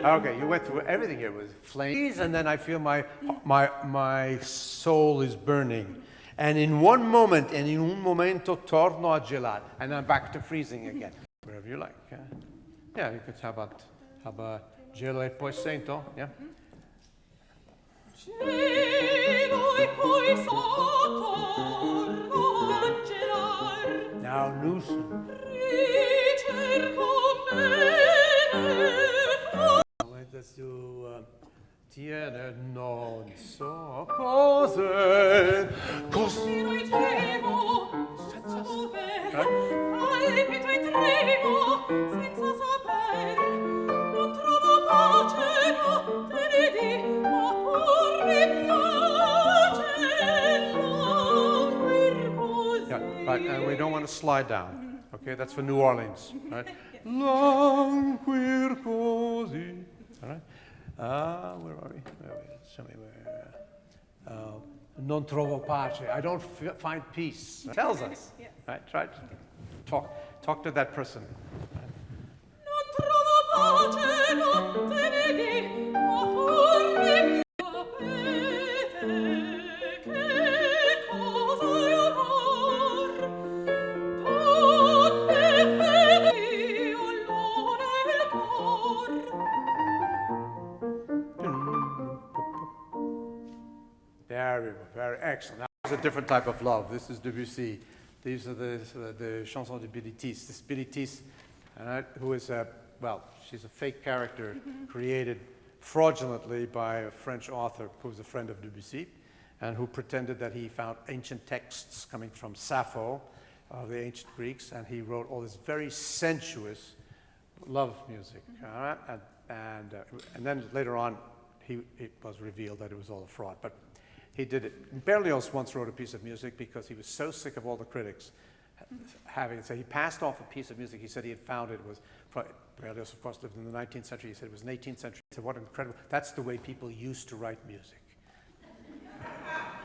okay, you went through everything here with flames, and then I feel my soul is burning. And in one moment, and in un momento torno a gelar, and I'm back to freezing again. Wherever you like. Yeah, you could have a gelo e poi sento, yeah? Now, Nusen. Let's do tiene non so cose senza saper non trovo pace notte di ma pur mi piace yeah, right, and we don't want to slide down. Okay, that's for New Orleans, right? Languir così. All right. Where are we? Show me where. Non trovo pace. I don't find peace. It tells us. Yes. Right. Try to talk to that person. Non trovo pace notte di ma pur mi Very excellent. Now, this is a different type of love. This is Debussy. These are the Chansons de Bilitis. This Bilitis, who is she's a fake character created fraudulently by a French author who was a friend of Debussy, and who pretended that he found ancient texts coming from Sappho, the ancient Greeks, and he wrote all this very sensuous love music. And then later on, it was revealed that it was all a fraud. But he did it. Berlioz once wrote a piece of music because he was so sick of all the critics having it. So he passed off a piece of music. He said he had found it. Berlioz, of course, lived in the 19th century. He said it was an 18th century. He said, what incredible. That's the way people used to write music.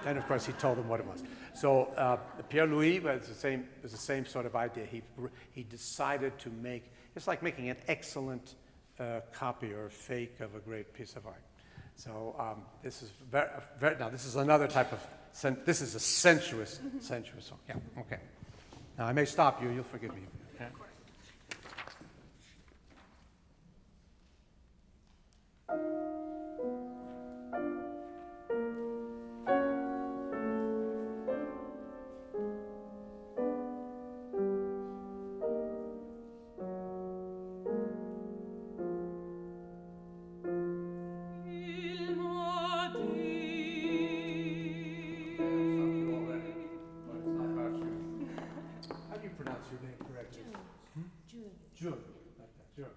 And, of course, he told them what it was. So Pierre-Louis was the same sort of idea. He decided to make, it's like making an excellent copy or fake of a great piece of art. So this is now this is another type of, this is a sensuous song. Yeah, okay. Now I may stop you, you'll forgive me. Okay? Of course. Jooeun. Like that, Jooeun.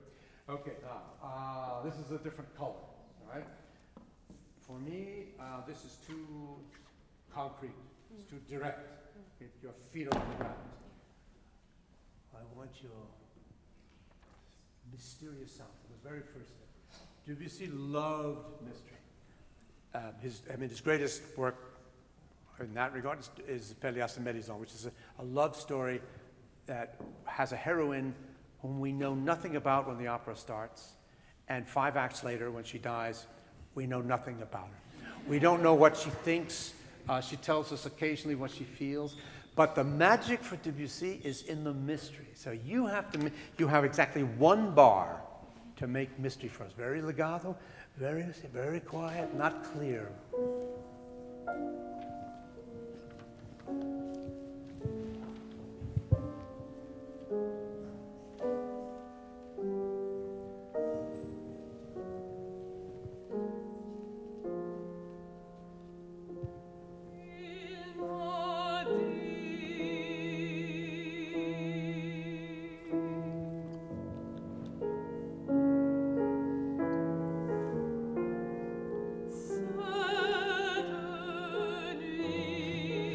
Okay, now, this is a different color, all right? For me, this is too concrete, it's too direct. Your feet are on the ground. I want your mysterious sound, the very first thing. Debussy loved mystery. His greatest work, in that regard is Pelléas and Mélisande, which is a love story that has a heroine whom we know nothing about when the opera starts, and 5 acts later, when she dies, we know nothing about her. We don't know what she thinks. She tells us occasionally what she feels. But the magic for Debussy is in the mystery. So you have exactly 1 bar to make mystery for us. Very legato, very quiet, not clear.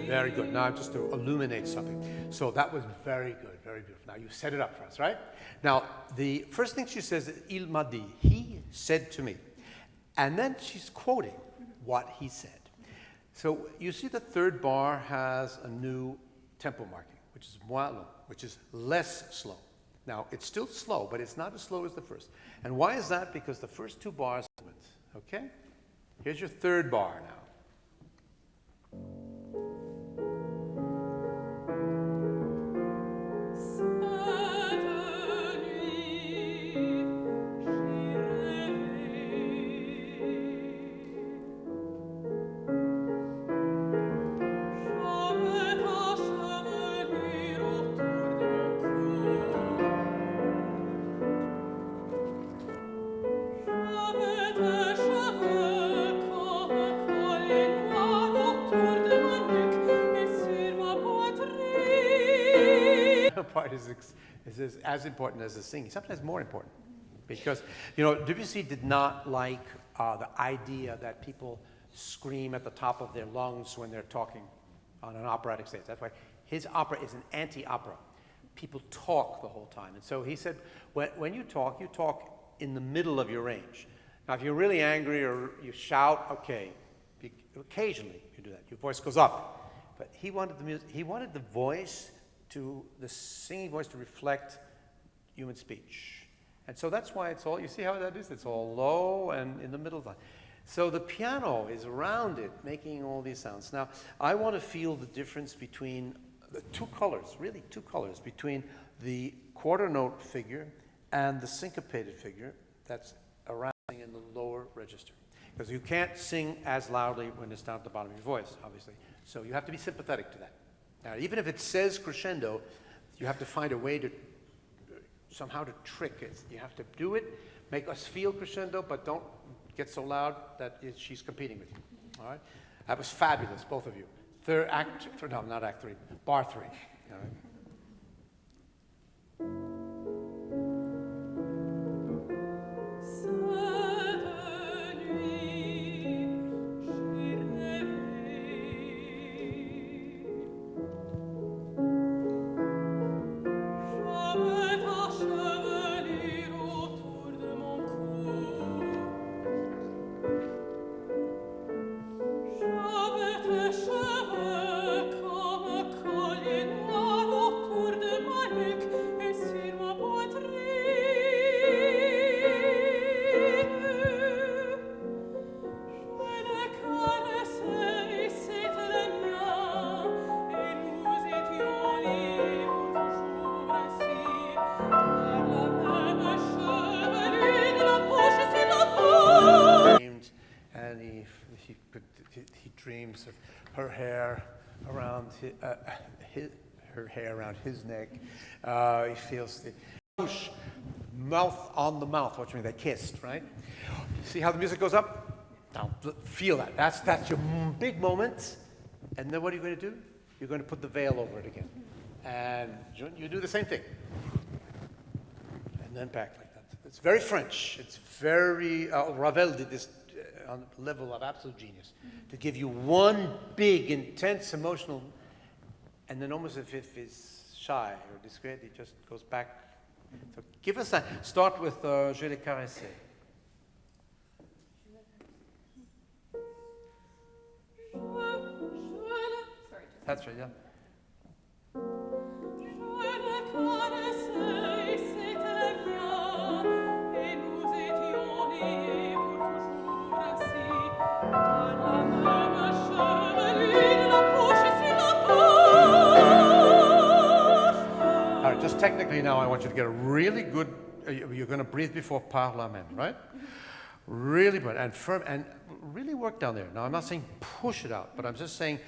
Very good. Now just to illuminate something. So that was very good, very beautiful. Now you set it up for us, right? Now the first thing she says is, il m'a dit, he said to me. And then she's quoting what he said. So you see the 3rd bar has a new tempo marking, which is moins long, which is less slow. Now it's still slow, but it's not as slow as the first. And why is that? Because the first 2 bars, okay? Here's your 3rd bar now. Part is as important as the singing, sometimes more important. Because, you know, Debussy did not like the idea that people scream at the top of their lungs when they're talking on an operatic stage. That's why his opera is an anti-opera. People talk the whole time. And so he said, when you talk in the middle of your range. Now, if you're really angry or you shout, okay, occasionally you do that. Your voice goes up. But he wanted the voice the singing voice to reflect human speech. And so that's why it's all, you see how that is? It's all low and in the middle of that. So the piano is around it, making all these sounds. Now, I want to feel the difference between the 2 colors, really 2 colors, between the quarter note figure and the syncopated figure that's around in the lower register. Because you can't sing as loudly when it's down at the bottom of your voice, obviously. So you have to be sympathetic to that. Now, even if it says crescendo, you have to find a way to somehow to trick it. You have to do it, make us feel crescendo, but don't get so loud that she's competing with you. All right? That was fabulous, both of you. Not act 3, bar 3. All right? Dreams of her hair around his neck. He feels the mouth on the mouth. What you mean? They kissed, right? See how the music goes up? Now feel that. That's your big moment. And then what are you going to do? You're going to put the veil over it again, and you do the same thing, and then back like that. It's very French. It's very Ravel did this on the level of absolute genius, to give you one big, intense emotional, and then almost as if he's shy or discreet, he just goes back. So give us that. Start with Je l'ai caressé. Je That's right, yeah. All right, just technically now I want you to get a really good, you're going to breathe before par la même, right? Really good and firm and really work down there. Now I'm not saying push it out, but I'm just saying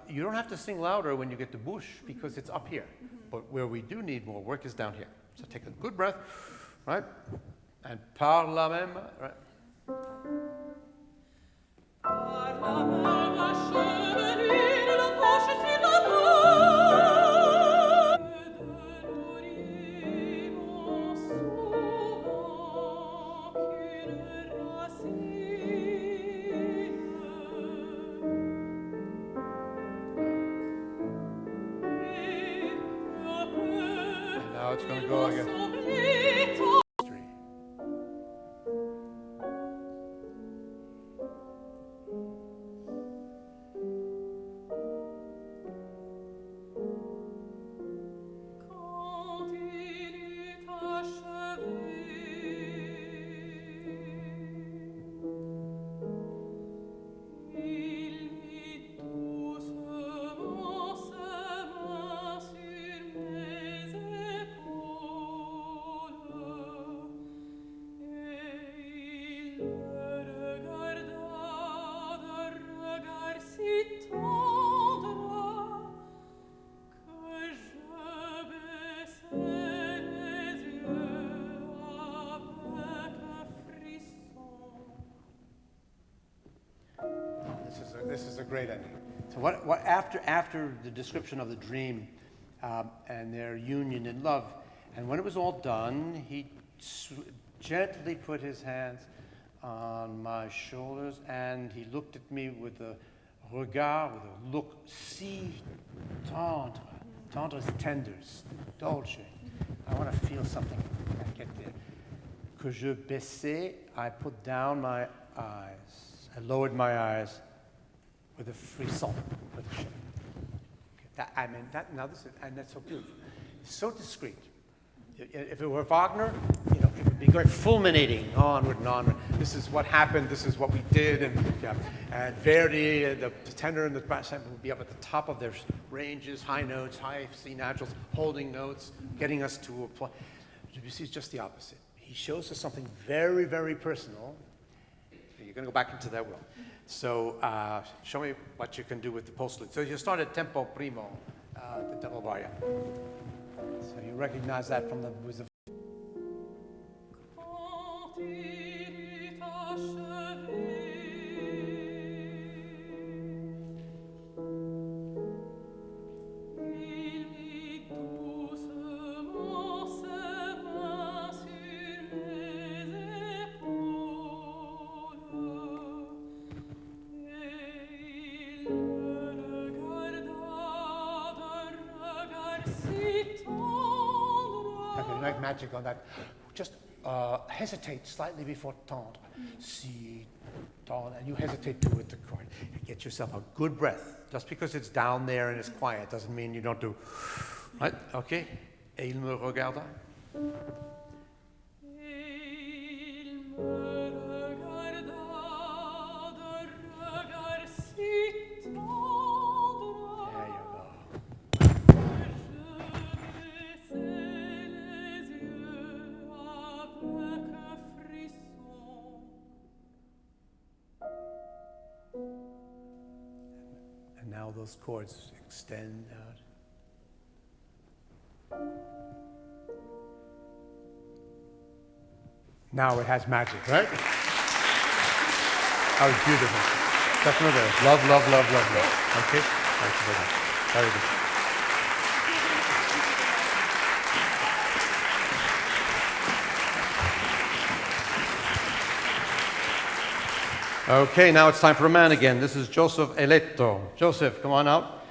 you don't have to sing louder when you get to bouche because it's up here. But where we do need more work is down here. So take a good breath, right? And par la même, right? Par la même, chevelure, la bouche sur la now it's going to go again. This is a great ending. So what after the description of the dream and their union in love, and when it was all done, he gently put his hands on my shoulders and he looked at me with a regard, with a look si tendre. Tendre is tender, dolce. I want to feel something. I get there. Que je baissais, I put down my eyes. I lowered my eyes with a frisson, with a shake. Okay, now this is, and that's so beautiful. It's so discreet. If it were Wagner, it would be very fulminating, onward and onward. This is what happened, this is what we did, and Verdi, the tenor and the brass would be up at the top of their ranges, high notes, high C naturals, holding notes, getting us to a point. Debussy is just the opposite. He shows us something very, very personal. You're going to go back into that will. So show me what you can do with the postlude. So you start at tempo primo, the double varia. So you recognize that from the with the magic on that. Just hesitate slightly before tendre. Si, tendre, and you hesitate to with the chord. Get yourself a good breath. Just because it's down there and it's quiet doesn't mean you don't do. Right? Okay? Et il me regarda. Now those chords extend out. Now it has magic, right? That was beautiful. Definitely. Love, love, love, love, love. Okay? Thank you very much. Very good. Okay, now it's time for a man again. This is Joseph Eletto. Joseph, come on out.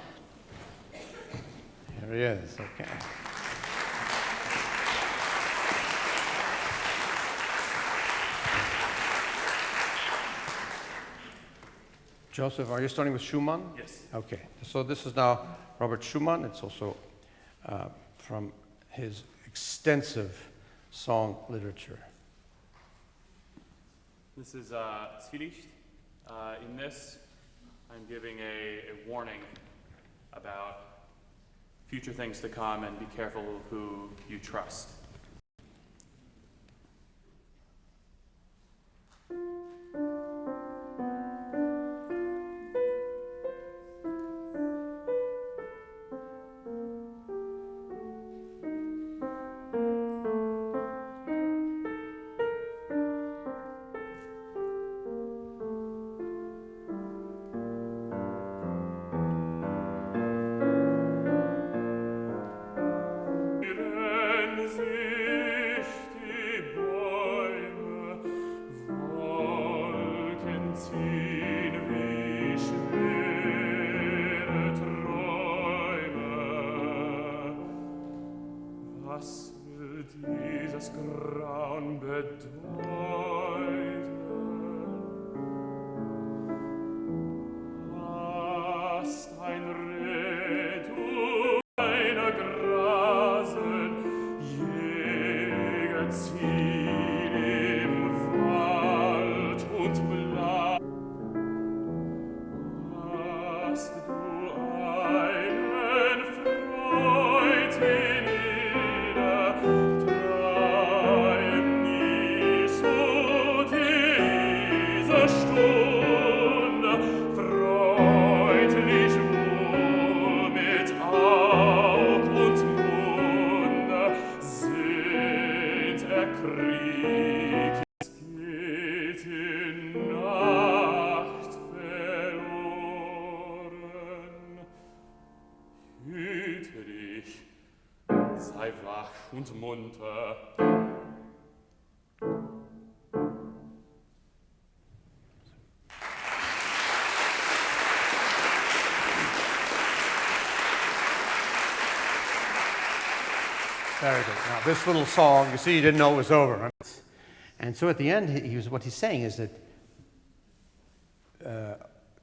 Here he is, okay. Joseph, are you starting with Schumann? Yes. Okay, so this is now Robert Schumann. It's also from his extensive song literature. This is Zwielicht. In this, I'm giving a warning about future things to come and be careful who you trust. Und munter. Very good. Now, this little song, you see, you didn't know it was over. Right? And so at the end, what he's saying is that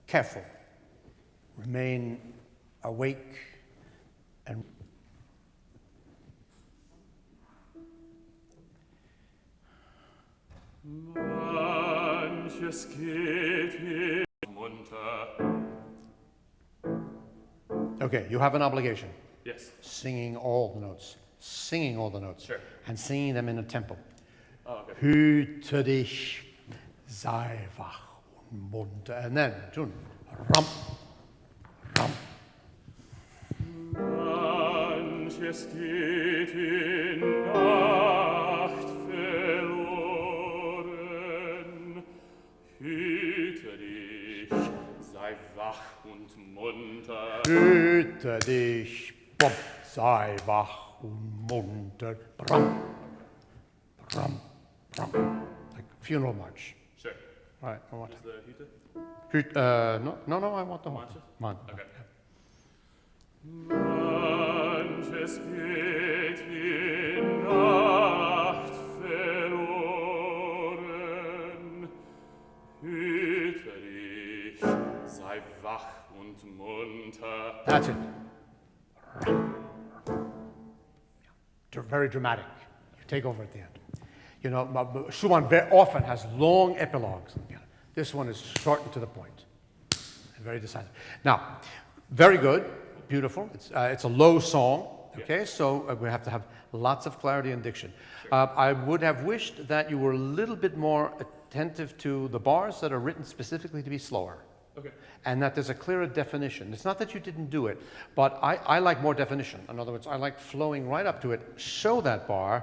careful, remain awake, and manches geht hier munter. Okay, you have an obligation. Yes. Singing all the notes. Singing all the notes. Sure. And singing them in a tempo. Oh, okay. Hüte dich, sei wach und munter. And then, tune. Rum, rum. Manches geht in Nacht verloren. Hüte dich, sei wach und munter. Hüte dich, bom, sei wach und munter. Brum, brum, brum. Like funeral march. Sure. All right, I want Is the Hüte? no, I want the whole thing. Man. Okay. Manches geht in Nacht verloren. Hüte dich, sei wach und munter. That's it. Very dramatic. You take over at the end. You know, Schumann very often has long epilogues on the piano. This one is short and to the point. And very decisive. Now, very good, beautiful. It's a low song, okay? So we have to have lots of clarity and diction. I would have wished that you were a little bit more attentive to the bars that are written specifically to be slower. Okay. And that there's a clearer definition. It's not that you didn't do it, but I like more definition. In other words, I like flowing right up to it, show that bar,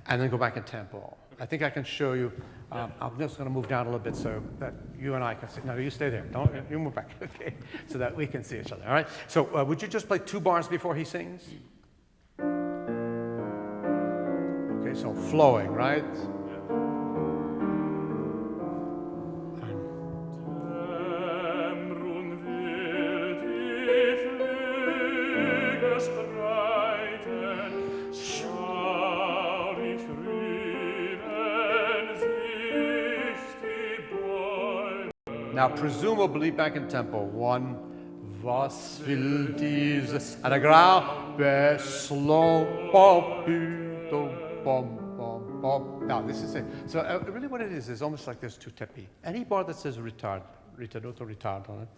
and then go back in tempo. Okay. I think I can show you. I'm just going to move down a little bit so that you and I can see. No, you stay there. Don't you move back, okay? So that we can see each other, all right? So would you just play 2 bars before he sings? Okay, so flowing, right? Now, presumably back in tempo. 1, was will dieses, and a grave slow, bom, bom, bom, bom. Now, this is it. So really what it is almost like there's two tempi. Any bar that says retard, ritaruto, retard on it,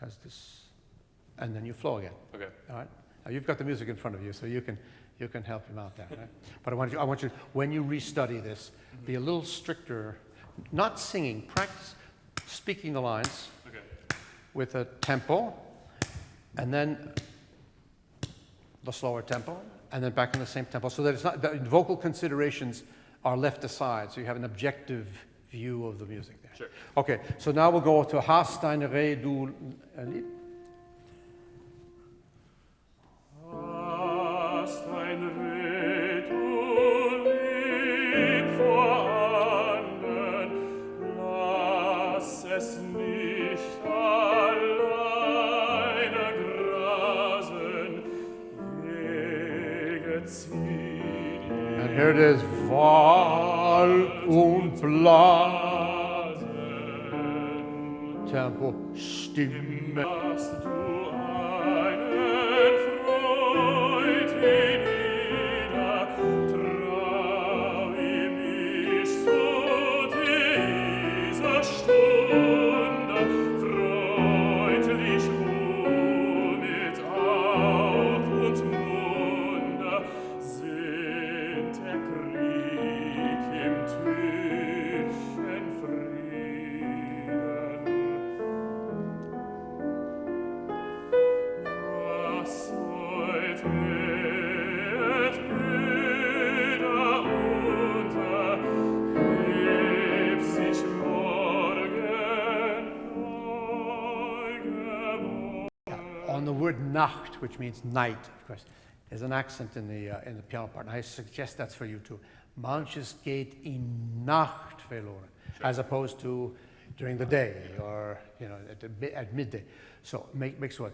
has this, and then you flow again. Okay. All right? Now, you've got the music in front of you, so you can help him out there, right? But I want you, when you restudy this, be a little stricter, not singing, practice speaking the lines with a tempo, and then the slower tempo, and then back in the same tempo, so that it's not, the vocal considerations are left aside, so you have an objective view of the music there. Sure. Okay, so now we'll go to Hast ein Re du Lieb. Hast ein Re du lieb vor andern, lass es nicht alleine grasen, Jäger zieht And here it is, Wald und Blasen, Tempo, Stimme. Hast du einen Freund hinnieder, trau ihm nicht zu dieser Stunde, freundlich mit Aug und Munde, sind der Krieg im Tüchchen Frieden. Was sollt et Brüder unter, heb sich morgen neugeboren. On the word Nacht, which means night, of course, there's an accent in the piano part, and I suggest that's for you too. Manches geht in Nacht verloren, as opposed to during the day or at midday. So make sure.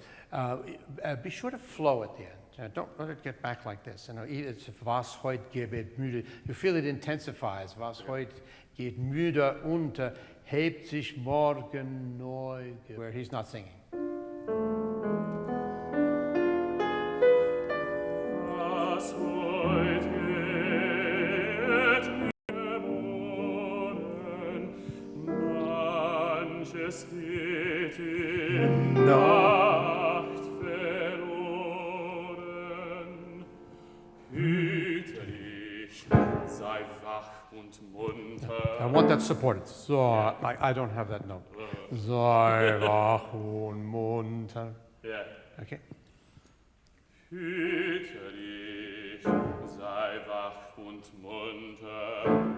Be sure to flow at the end. Don't let it get back like this. It's was heut geht müde. You feel it intensifies. Was heut geht müde unter, hebt sich morgen neu, where he's not singing. Was heut geht geboren, manches geht in Nacht verloren. Hüte dich, sei wach und munter. I want that supported. So, I don't have that note. Sei wach und munter. Yeah. Okay. Hüte dich, sei wach und munter.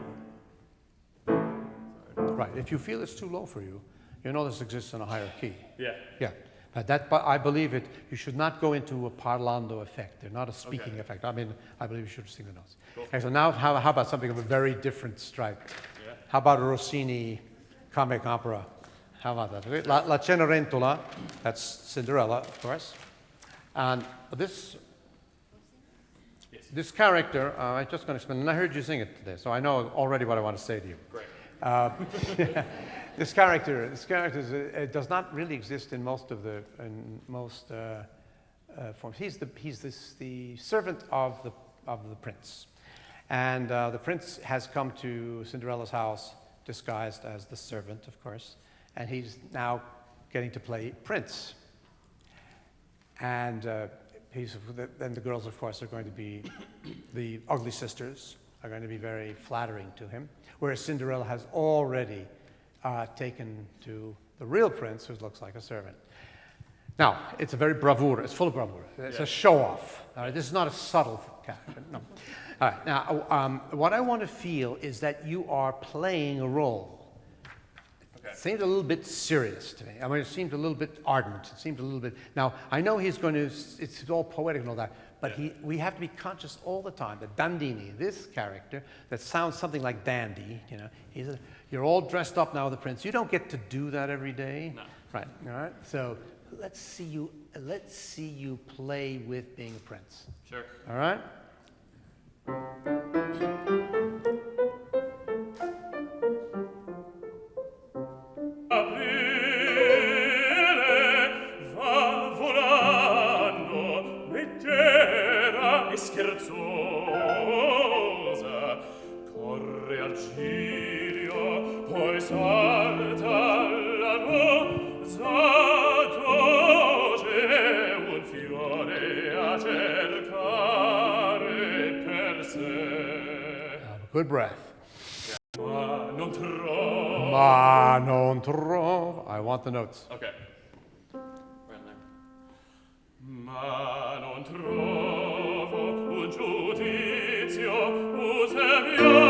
Right. If you feel it's too low for you, you know this exists in a higher key. Yeah. Yeah. But I believe it. You should not go into a parlando effect. They're not a speaking effect. I mean, I believe you should sing the notes. Cool. Okay, so now how about something of a very different stripe? Yeah. How about a Rossini comic opera? How about that? Okay? La Cenerentola, that's Cinderella, of course. And this character, I'm just going to explain, and I heard you sing it today, so I know already what I want to say to you. Great. This character does not really exist in most forms. He's the servant of the prince, and the prince has come to Cinderella's house disguised as the servant, of course, and he's now getting to play prince. And then the girls, of course, are going to be the ugly sisters, are going to be very flattering to him, whereas Cinderella has already taken to the real prince, who looks like a servant. Now, it's a very bravura. It's full of bravura. It's a show-off. All right, this is not a subtle character. No. All right. Now, what I want to feel is that you are playing a role. Okay. It seemed a little bit serious to me. I mean, it seemed a little bit ardent. It seemed a little bit. Now, I know he's going to. It's all poetic and all that, but we have to be conscious all the time that Dandini, this character that sounds something like dandy, you're all dressed up now, the prince. You don't get to do that every day. No. Right. All right. So let's see you play with being a prince. Sure. All right. April scherzosa, corre al ciglio, poi salta la rosa, doge un fiore a cercare per sé. Good breath. Ma non trovo. Ma non trovo. I want the notes. Okay. Right there. Ma non trovo un giudizio useviante.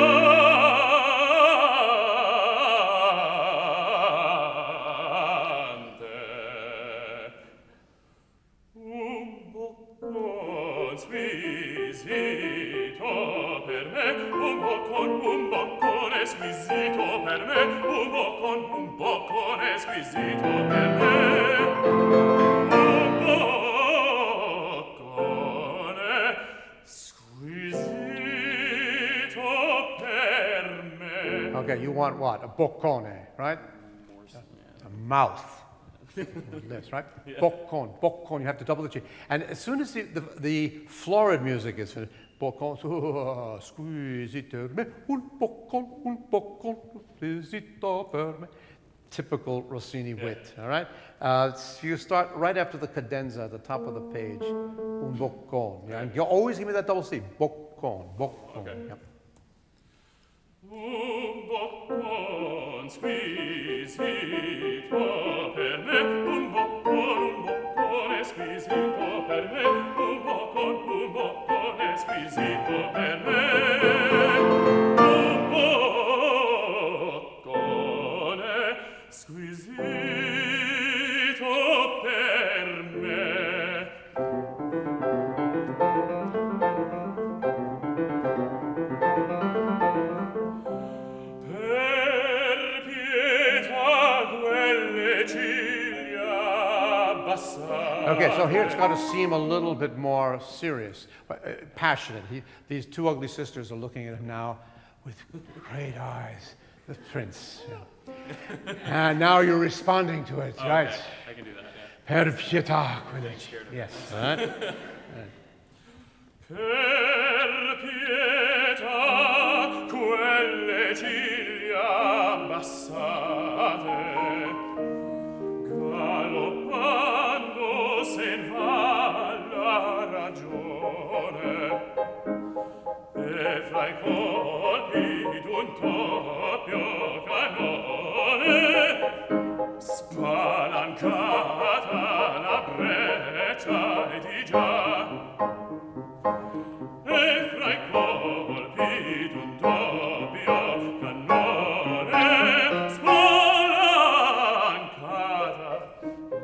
Un boccon squisito per me, un boccone squisito per me, un boccone squisito per me. Okay, you want what? A boccone, right? A mouth. Lips, right? Yeah. Boccone, you have to double the G. And as soon as the florid music is finished, boccone, squisito per me, un boccone squisito per me. Typical Rossini wit, all right? So you start right after the cadenza at the top of the page, un boccone. Yeah? And you always give me that double C, boccone. Okay. Yep. Un boccon squisito per me, un boccone squisito per me, un boccone squisito per me, un boccone squisito per me. Okay, so here it's got to seem a little bit more serious, passionate. These two ugly sisters are looking at him now with great eyes, the prince. You know. And now you're responding to it, right? Okay. I can do that, yeah. Per pietà, yes. All right? Per pietà quelle ciglia abbassate, galoppando sen va la ragione, e fra i colpi d'un doppio cannone spalancata la breccia e di già, e fra i colpi d'un doppio cannone spalancata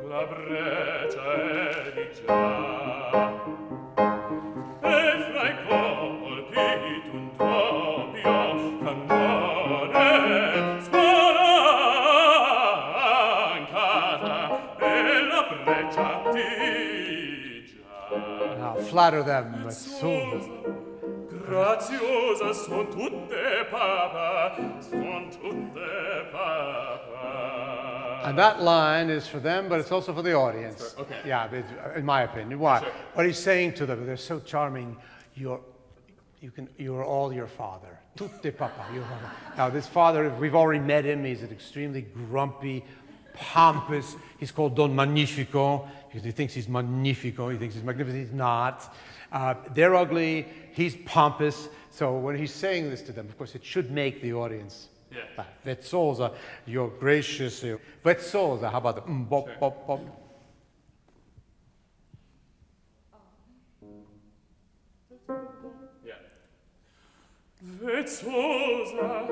la breccia e di già, e fra i colpi d'un doppio cannone spalancata e la breccia di già. Now flatter them, soon. Graziosa son tutte papa, son tutte papa. And that line is for them, but it's also for the audience. Okay. Yeah, in my opinion. Why? Sure. What he's saying to them, they're so charming. You're all your father. Tutte papa. Now, this father, we've already met him. He's an extremely grumpy, pompous. He's called Don Magnifico because he thinks he's magnifico. He thinks he's magnificent. He's not. They're ugly. He's pompous. So when he's saying this to them, of course, it should make the audience laugh. Vezzosa, you're gracious. Vezzosa, how about the bop, bop, bop? Yeah. Vezzosa,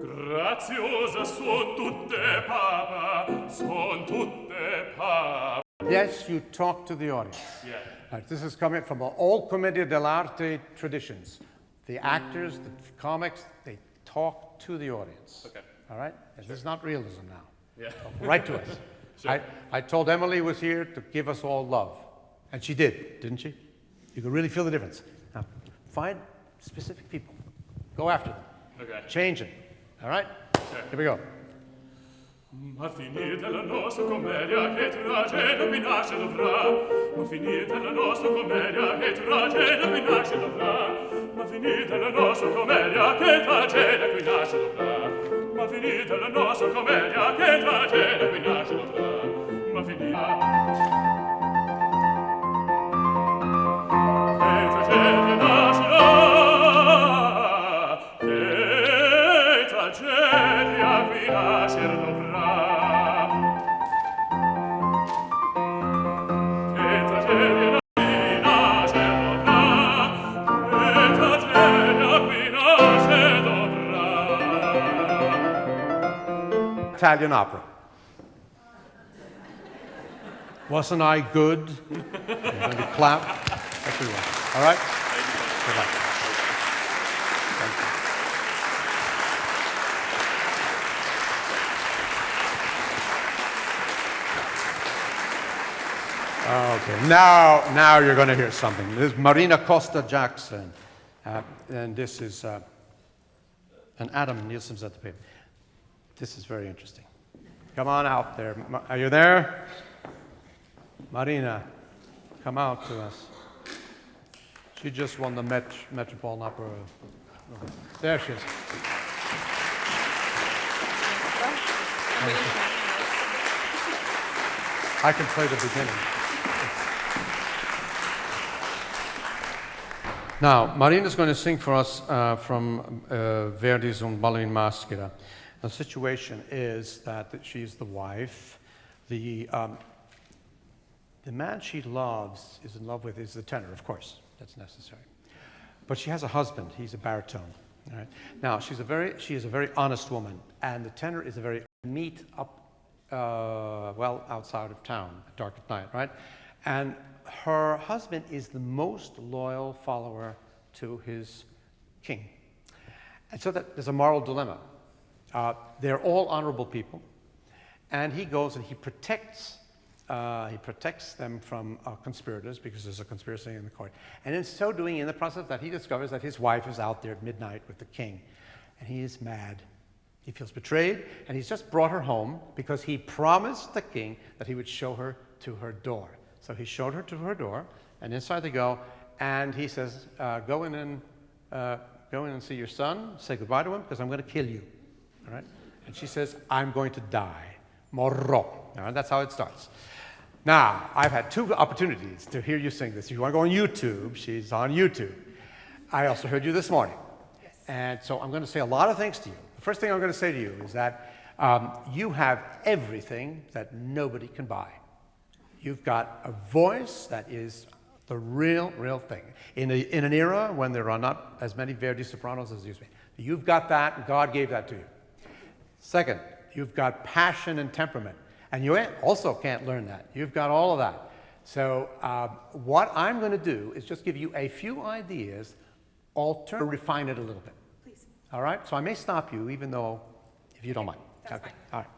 graziosa son tutte papa, son tutte papa. Yes, you talk to the audience. Yeah. This is coming from all commedia dell'arte traditions. The actors, the comics, they talk to the audience. Okay. All right? And this is not realism now. Yeah. Right to us. Sure. I told Emily was here to give us all love. And she did, didn't she? You could really feel the difference. Now, find specific people. Go after them. Okay. Change them. All right? Sure. Here we go. Ma finita la nostra commedia che tragedia qui nasce dovrà. Ma finita la nostra commedia che tragedia qui nasce dovrà. Ma finita la nostra commedia che tragedia qui nasce dovrà. Ma finita la nostra commedia che tragedia qui nasce dovrà. Ma finita che tragedia nascerà. Che tragedia qui nascer dovrà. Italian opera. Wasn't I good? You're going to clap? Everyone. All right? Good luck. Thank you. Okay, now you're going to hear something. This is Marina Costa Jackson. And this is, and Adam Nielsen's at the paper. This is very interesting. Come on out there. Are you there? Marina, come out to us. She just won the Metropolitan Opera. There she is. I can play the beginning. Now, Marina's going to sing for us from Verdi's Un ballo in maschera. The situation is that she's the wife. The man she loves, is in love with, is the tenor, of course. That's necessary. But she has a husband. He's a baritone. All right? Now, she is a very honest woman, and the tenor is a very meet up, outside of town, dark at night, right? And her husband is the most loyal follower to his king. And so there's a moral dilemma. They're all honorable people, and he goes and he protects them from conspirators, because there's a conspiracy in the court. And in so doing, in the process of that, he discovers that his wife is out there at midnight with the king, and he is mad. He feels betrayed, and he's just brought her home because he promised the king that he would show her to her door. So he showed her to her door, and inside they go, and he says, go in and see your son, say goodbye to him, because I'm going to kill you. All right? And she says, I'm going to die. Morro. All right? That's how it starts. Now, I've had 2 opportunities to hear you sing this. If you want to go on YouTube, she's on YouTube. I also heard you this morning. Yes. And so I'm going to say a lot of things to you. The first thing I'm going to say to you is that you have everything that nobody can buy. You've got a voice that is the real thing. In an era when there are not as many Verdi sopranos as there used to be. You've got that, and God gave that to you. Second, you've got passion and temperament, and you also can't learn that. You've got all of that. So what I'm going to do is just give you a few ideas, refine it a little bit. Please. All right? So I may stop you, even though, if you don't mind. That's fine. All right.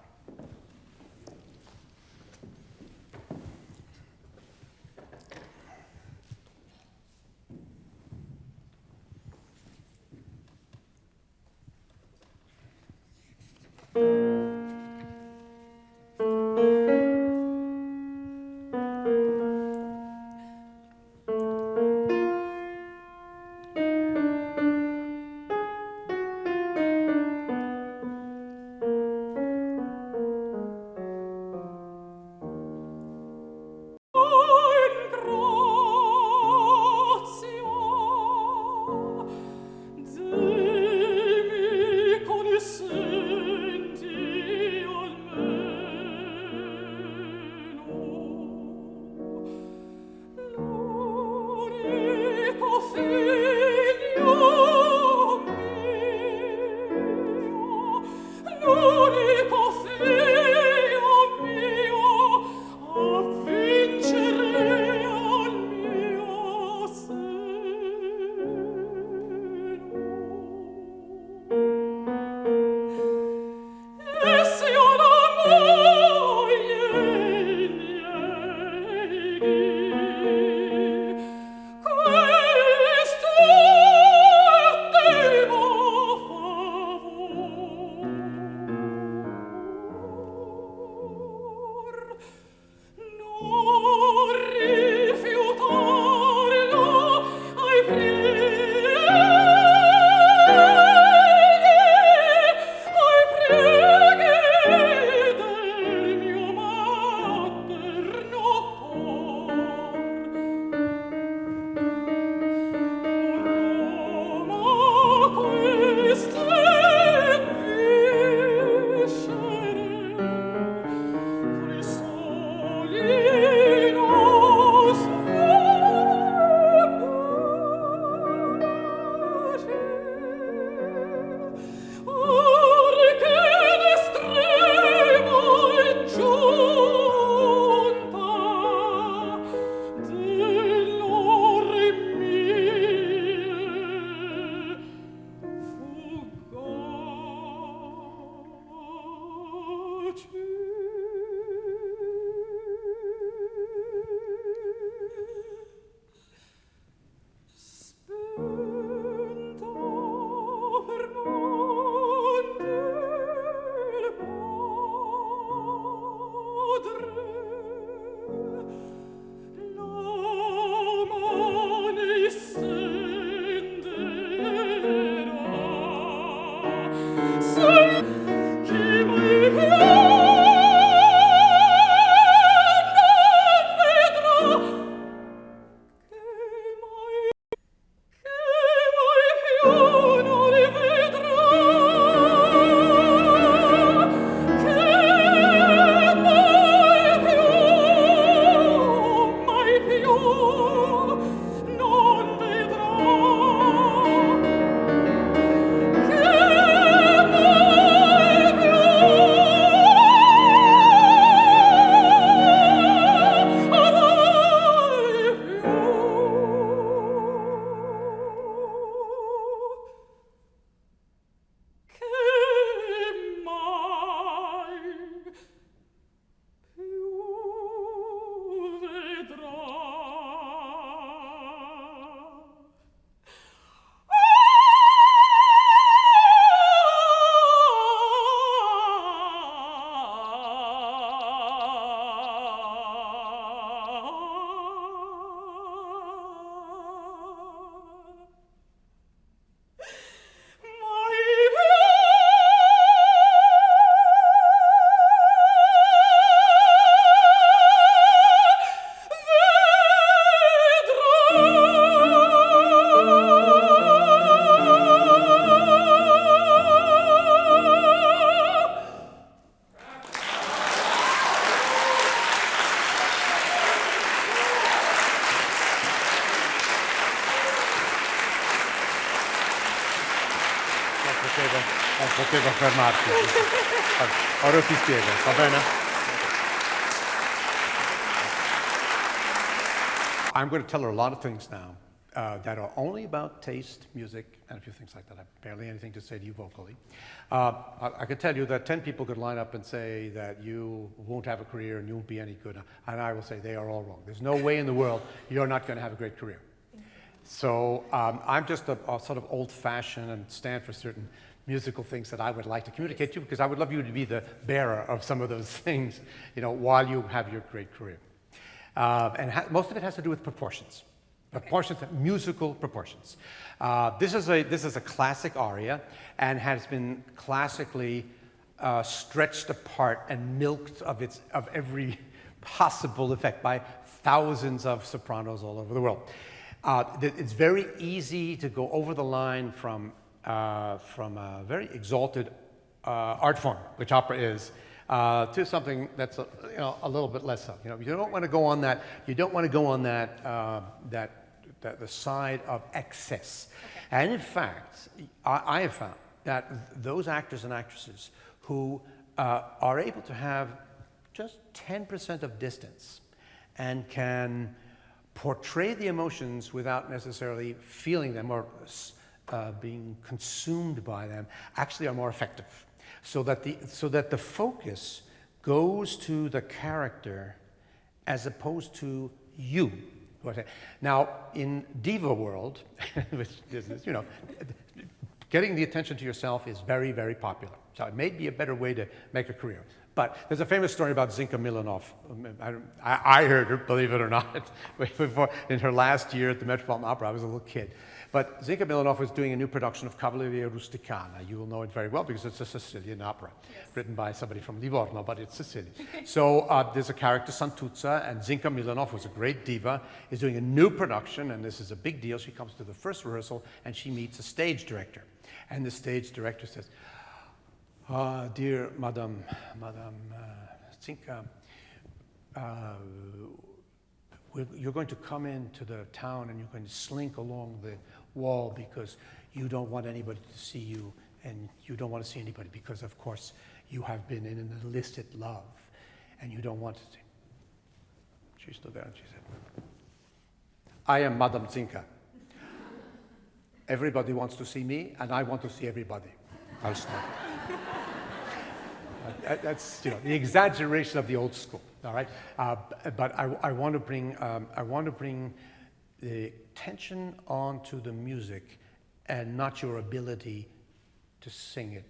non vedrà Potevo fermarti. Ora ti spiego, va bene? I'm going to tell her a lot of things now that are only about taste, music, and a few things like that. I have barely anything to say to you vocally. I could tell you that 10 people could line up and say that you won't have a career and you won't be any good, and I will say they are all wrong. There's no way in the world you're not going to have a great career. So I'm just a sort of old-fashioned and stand for certain musical things that I would like to communicate to you, because I would love you to be the bearer of some of those things, you know, while you have your great career. And most of it has to do with proportions. Proportions, musical proportions. This is a classic aria and has been classically stretched apart and milked of every possible effect by thousands of sopranos all over the world. It's very easy to go over the line from a very exalted art form, which opera is, to something that's a little bit less so. You know, you don't want to go on that. You don't want to go on the side of excess. Okay. And in fact, I have found that those actors and actresses who are able to have just 10% of distance and can portray the emotions without necessarily feeling them or being consumed by them, actually are more effective. So that the focus goes to the character as opposed to you. Now, in diva world, which is, you know, getting the attention to yourself is very, very popular. So it may be a better way to make a career. But there's a famous story about Zinka Milanov. I heard her, believe it or not, before, in her last year at the Metropolitan Opera. I was a little kid. But Zinka Milanov was doing a new production of Cavalleria Rusticana. You will know it very well because it's a Sicilian opera, yes, written by somebody from Livorno, but it's Sicilian. So there's a character, Santuzza, and Zinka Milanov was a great diva, is doing a new production, and this is a big deal. She comes to the first rehearsal, and she meets a stage director. And the stage director says, dear Madame Zinka, you're going to come into the town and you're going to slink along the wall because you don't want anybody to see you, and you don't want to see anybody because, of course, you have been in an illicit love and you don't want to see. She stood there and she said, I am Madame Zinka. Everybody wants to see me and I want to see everybody. I'll stop. That's, you know, the exaggeration of the old school. All right, but I want to bring the attention onto the music, and not your ability to sing it,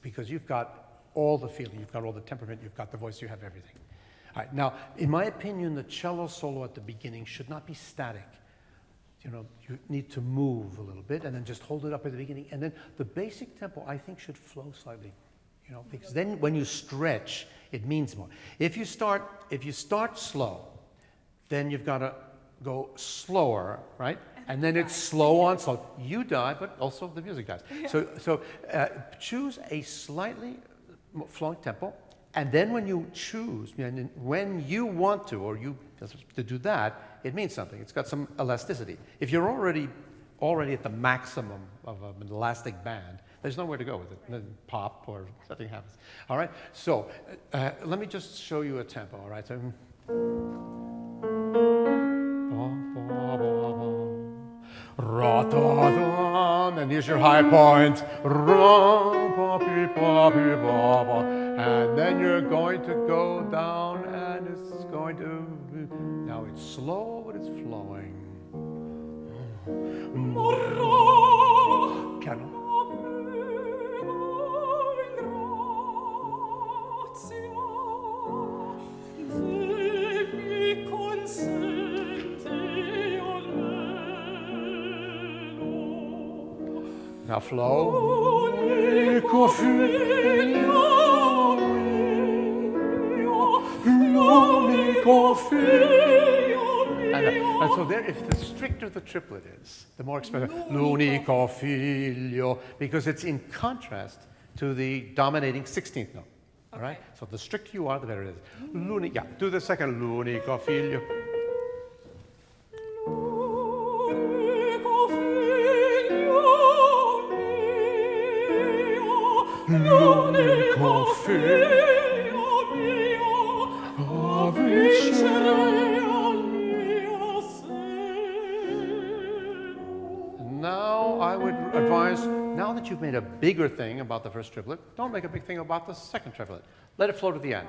because you've got all the feeling, you've got all the temperament, you've got the voice, you have everything. All right, now, in my opinion, the cello solo at the beginning should not be static. You know, you need to move a little bit, and then just hold it up at the beginning, and then the basic tempo, I think, should flow slightly. You know, because then when you stretch, it means more. If you start slow, then you've got to go slower, right? And then it's slow on slow. You die, but also the music dies. Yeah. So choose a slightly flowing tempo, and then when you choose, when you want to, or you To do that, it means something. It's got some elasticity. If you're already at the maximum of an elastic band, there's nowhere to go with it. Then pop or something happens. All right? So let me just show you a tempo, all right? So, and here's your high point. And then you're going to go down and it's going to... Now it's slow, but it's flowing. Piano. Now flow. And so there, if the stricter the triplet is, the more expensive. L'unico figlio, because it's in contrast to the dominating 16th note. All right? So the stricter you are, the better it is. Yeah, do the second. L'unico figlio. L'unico figlio mio, a vincere al mio seno. Now I would advise, now that you've made a bigger thing about the first triplet, don't make a big thing about the second triplet. Let it flow to the end.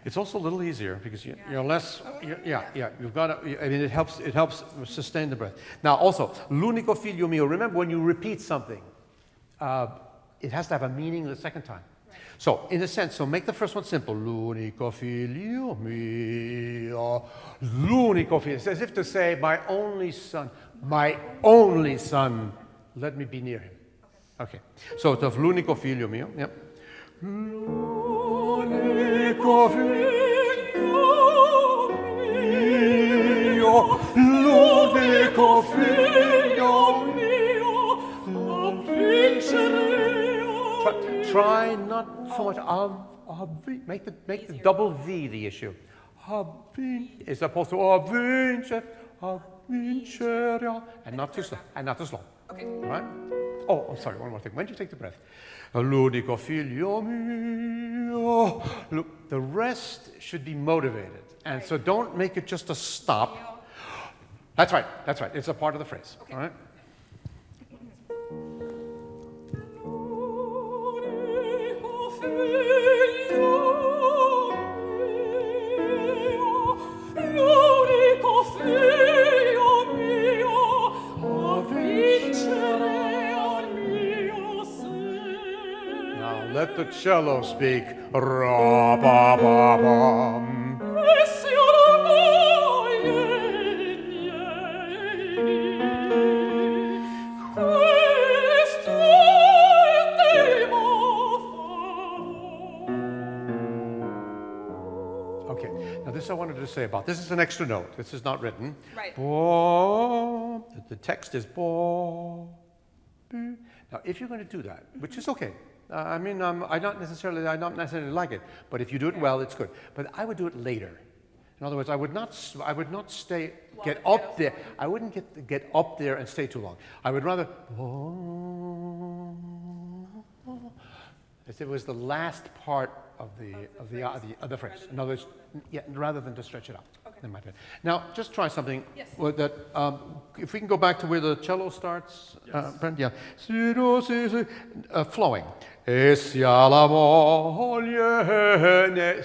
It's also a little easier because you're less, you've got to, I mean, it helps sustain the breath. Now also, l'unico figlio mio, remember when you repeat something, it has to have a meaning the second time. Right. So, in a sense, so make the first one simple. L'unico figlio mio, l'unico figlio. It's as if to say, my only son, let me be near him. Okay. So, it's of l'unico figlio mio, yep. L'unico figlio mio, l'unico figlio mio, a vincere. Try not so much make the double V the issue. As opposed to vincere, and not too slow. Okay. All right? Oh, I'm sorry, one more thing. When do you take the breath? L'unico figlio mio. Look, the rest should be motivated. And so don't make it just a stop. That's right. It's a part of the phrase. Okay. All right? L'unico figlio mio, a vincere. Let the cello speak. Ra ba ba ba. Okay. Now this I wanted to say about. This is an extra note. This is not written. Right. Bo. The text is bo. Now, if you're going to do that, which is okay. I don't necessarily like it, but if you do it well, it's good. But I would do it later. In other words, I would not get up there. I wouldn't get up there and stay too long. I would rather, as it was the last part of the phrase. In other words, rather than to stretch it out. Okay. In my opinion. Now, just try something. Yes. That if we can go back to where the cello starts, yes. Brent, yeah, flowing.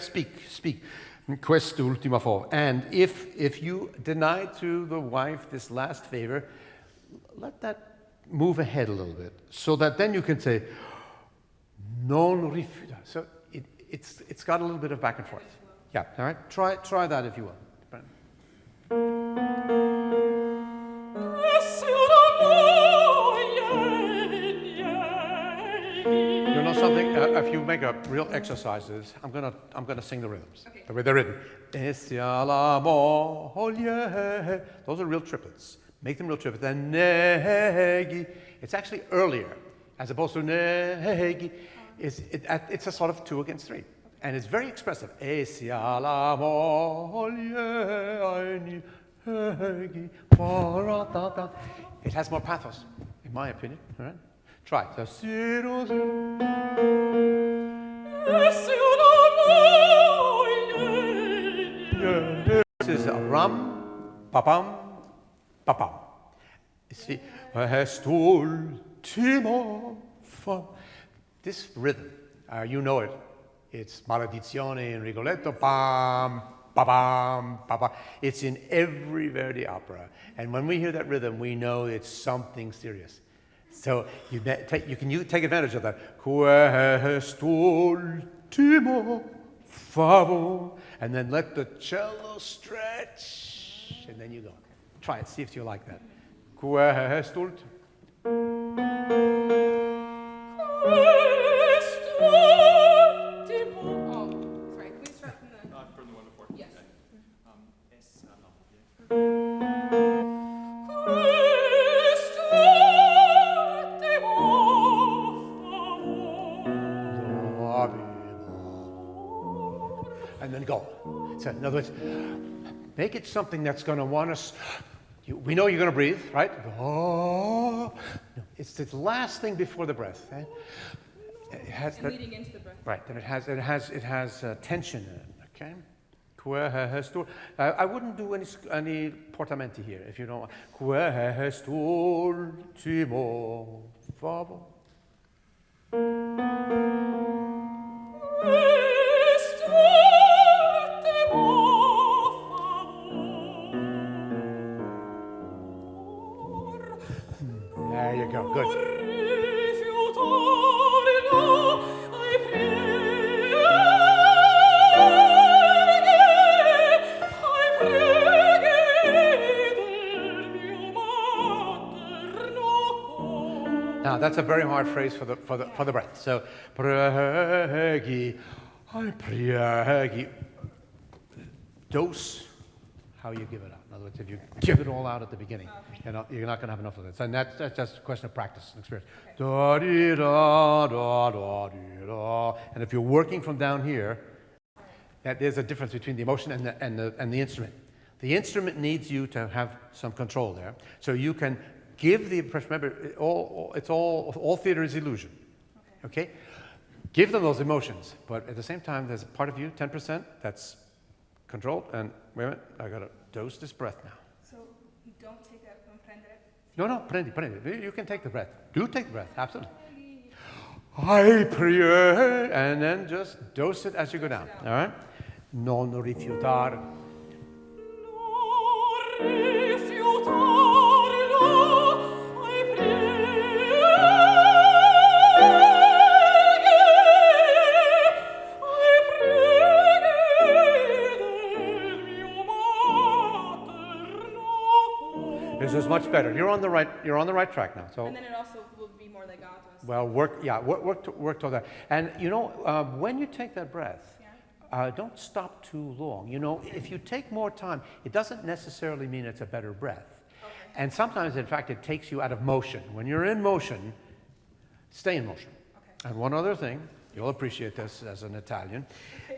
Speak. Quest'ultima forma. And if you deny to the wife this last favor, let that move ahead a little bit, so that then you can say, non rifiuta. So it's got a little bit of back and forth. Yeah, all right? Try that if you will. You know something? If you make a real exercises, I'm gonna sing the rhythms. Okay. The way they're written. Those are real triplets. Make them real triplets. Then negi. It's actually earlier, as opposed to negi. It's a sort of 2 against 3. And it's very expressive. E sia la moglie ai nieghi paratata. It has more pathos, in my opinion. All right? Try it. This is a rum, papam, papam. You see, this rhythm, you know it. It's maledizione in Rigoletto, pam, pa-bam, pa-bam. It's in every Verdi opera. And when we hear that rhythm, we know it's something serious. So you can take advantage of that. Quest'ultimo favor. And then let the cello stretch. And then you go. Try it, see if you like that. Quest'ultimo. And then go. So in other words, make it something that's going to want us. We know you're going to breathe, right? Oh, no, it's the last thing before the breath. Right? It has and leading into the breath. Right, and it has tension in it. Okay. I wouldn't do any portamenti here if you don't want. Quest'ultimo favor. There you go, good. Now that's a very hard phrase for the breath. So preghi, I preghi. Dose how you give it out. In other words, if you give it all out at the beginning, you're not going to have enough of it. And that's just a question of practice and experience. Da, dee, da, da, da, dee, da. And if you're working from down here, there's a difference between the emotion and the instrument. The instrument needs you to have some control there, so you can give the impression. Remember, all theater is illusion. Okay? Give them those emotions, but at the same time, there's a part of you, 10%, that's controlled. And wait a minute, I got to dose this breath now. So you don't take that from prendere? No, prendi. You can take the breath. Do take the breath, absolutely. I pray, and then just dose it as you go down. All right? Non rifiutare. This is much better. You're on the right track now. So. And then it also will be more legato. Well, work toward that. And you know, when you take that breath, don't stop too long. You know, if you take more time, it doesn't necessarily mean it's a better breath. Okay. And sometimes, in fact, it takes you out of motion. When you're in motion, stay in motion. Okay. And one other thing, you'll appreciate this as an Italian.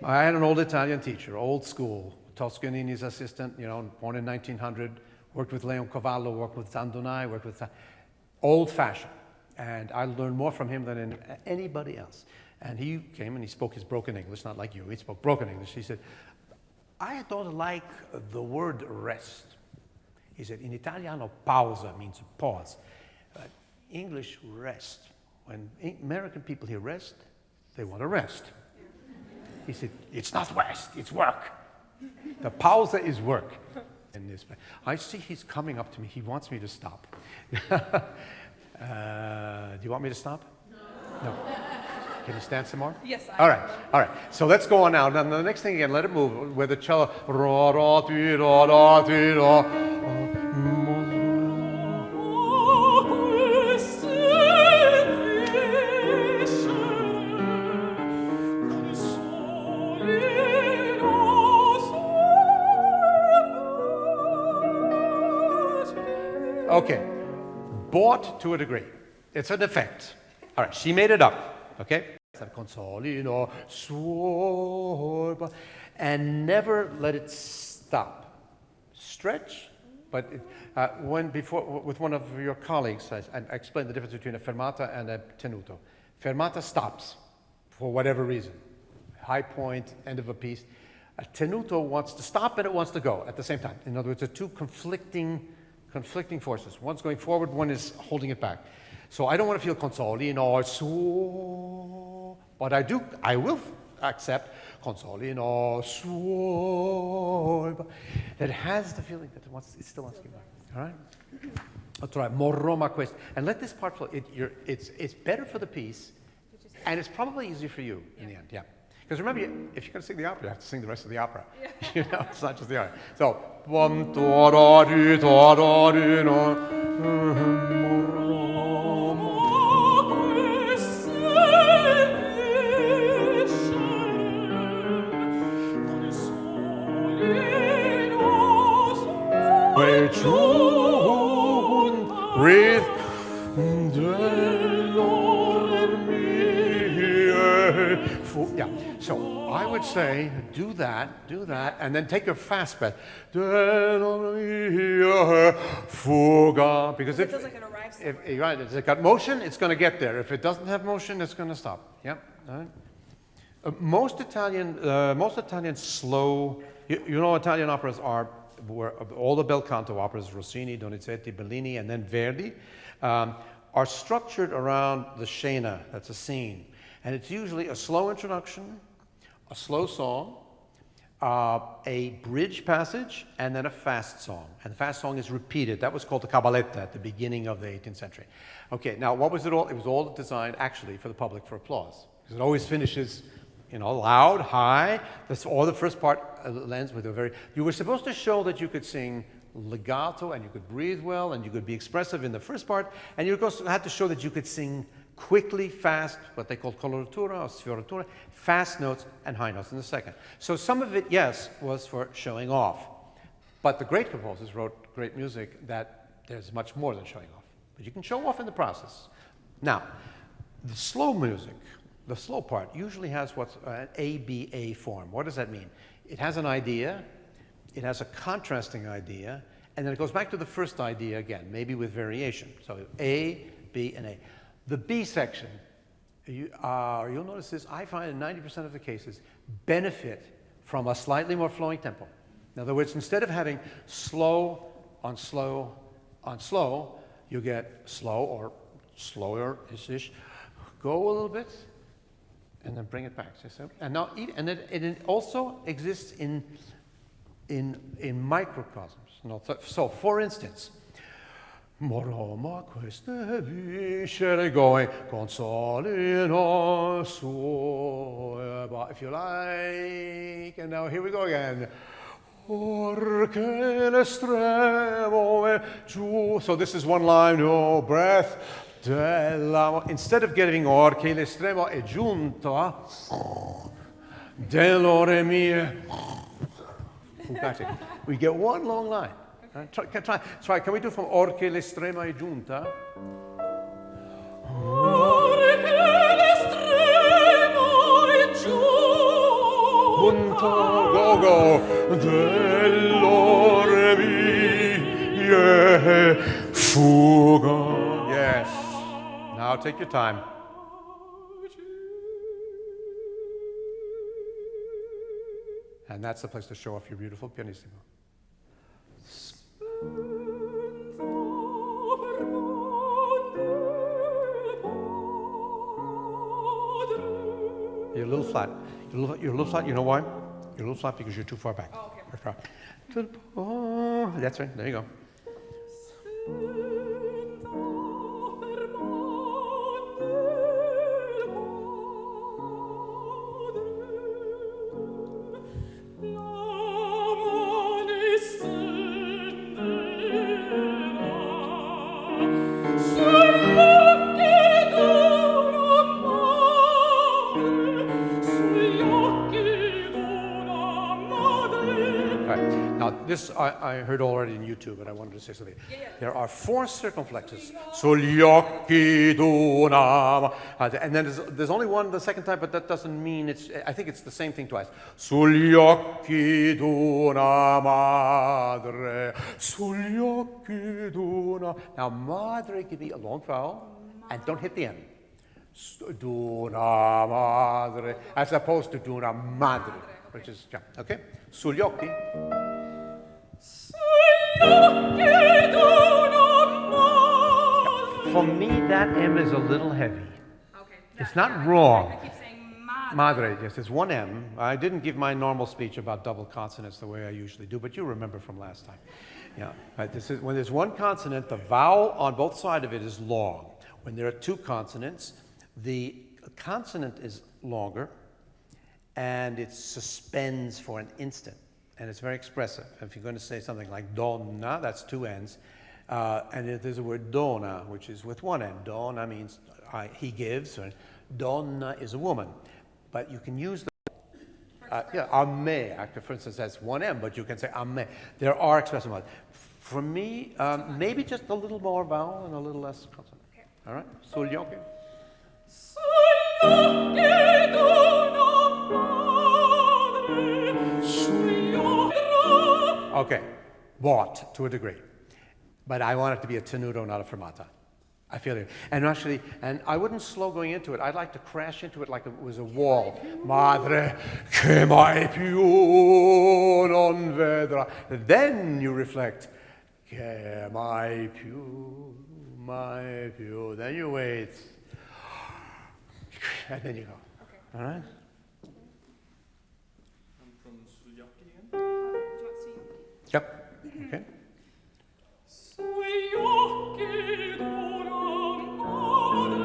I had an old Italian teacher, old school, Toscanini's assistant, you know, born in 1900, worked with Leoncavallo, worked with Zandonai, worked with old-fashioned. And I learned more from him than anybody else. And he came and he spoke his broken English, not like you. He spoke broken English. He said, I don't like the word rest. He said, in Italiano, pausa means pause. But English, rest. When American people hear rest, they want to rest. He said, it's not rest, it's work. The pausa is work. In this, I see he's coming up to me. He wants me to stop. Do you want me to stop? No. Can you stand some more? Yes. All right. So let's go on now. Now the next thing again, let it move with the cello. Ra, ra, ti, ra, ra, ti, ra. Okay, bought to a degree. It's an effect. All right, she made it up, okay? Consolino, and never let it stop. Stretch, but with one of your colleagues, I explained the difference between a fermata and a tenuto. Fermata stops for whatever reason. High point, end of a piece. A tenuto wants to stop and it wants to go at the same time. In other words, they're two conflicting forces. One's going forward, one is holding it back. So I don't want to feel consolino, su, but I will accept consolino, su, that has the feeling that it still wants to keep going. All right? I'll try more Roma questo. And let this part flow. It's better for the piece, and it's probably easier for you in the end. Yeah. Because remember, if you're going to sing the opera, you have to sing the rest of the opera. Yeah. You know, it's not just the opera. So, breathe. Yeah, so I would say do that, and then take your fast bet. Fuga, because if it's got motion, it's going to get there. If it doesn't have motion, it's going to stop. Yep. All right. Most Italian slow, you know, Italian operas where all the bel canto operas, Rossini, Donizetti, Bellini, and then Verdi, are structured around the Schöne. That's a scene. And it's usually a slow introduction, a slow song, a bridge passage, and then a fast song. And the fast song is repeated. That was called the cabaletta at the beginning of the 18th century. Okay, now what was it all? It was all designed actually for the public for applause. Because it always finishes, you know, loud, high. That's all the first part ends with a very... You were supposed to show that you could sing legato and you could breathe well and you could be expressive in the first part. And you also had to show that you could sing quickly, fast, what they call coloratura or sfioratura, fast notes and high notes in the second. So some of it, yes, was for showing off. But the great composers wrote great music that there's much more than showing off. But you can show off in the process. Now, the slow music, the slow part, usually has what's an ABA form. What does that mean? It has an idea, it has a contrasting idea, and then it goes back to the first idea again, maybe with variation. So A, B, and A. The B section, you'll notice this, I find in 90% of the cases, benefit from a slightly more flowing tempo. In other words, instead of having slow on slow on slow, you get slow or slower-ish. Go a little bit, and then bring it back. And now, and it also exists in microcosms. So, for instance, Moroma queste viscere going consolino sua, if you like, and now here we go again. Orche l'estremo giù. So this is one line, no breath. Instead of getting orche l'estremo è giunto delore mie. We get one long line. Try. Can we do from orche l'estrema è giunta? Orche l'estremo è giunta. Go. Dell'ore mie fuga. Yes. Now take your time. And that's the place to show off your beautiful pianissimo. You're a little flat. You're a little flat. You know why? You're a little flat because you're too far back. Oh, okay. That's right. There you go. Now, this I heard already in YouTube, but I wanted to say something. There are 4 circumflexes. Sugli occhi d'una. And then there's only one the second time, but that doesn't mean it's. I think it's the same thing twice. Sugli occhi d'una madre. Sugli occhi d'una. Now, madre can be a long vowel, and don't hit the end. D'una madre, as opposed to d'una madre, which is, yeah, okay? Sugli occhi. For me, that M is a little heavy. Okay. It's not wrong. I keep saying madre. Madre, yes, it's 1 M. I didn't give my normal speech about double consonants the way I usually do, but you remember from last time. Yeah, right, this is, when there's 1 consonant, the vowel on both sides of it is long. When there are 2 consonants, the consonant is longer, and it suspends for an instant, and it's very expressive. If you're going to say something like donna, that's 2 N's, and there's a word donna, which is with 1 N. Donna means he gives, or donna is a woman. But you can use the a me, for instance, that's 1 M, but you can say a me. There are expressive ones. For me, maybe just a little more vowel and a little less consonant. Okay. All right? Sugli occhi. Okay, bought to a degree. But I want it to be a tenuto, not a fermata. I feel it. And actually, and I wouldn't slow going into it. I'd like to crash into it like it was a wall. Madre, che mai più non vedrà. Then you reflect, che mai più, mai più. Then you wait. And then you go. Okay. All right? I'm from sugli occhi again. Do you want to see? Yep. Okay. Sugli occhi d'una madre,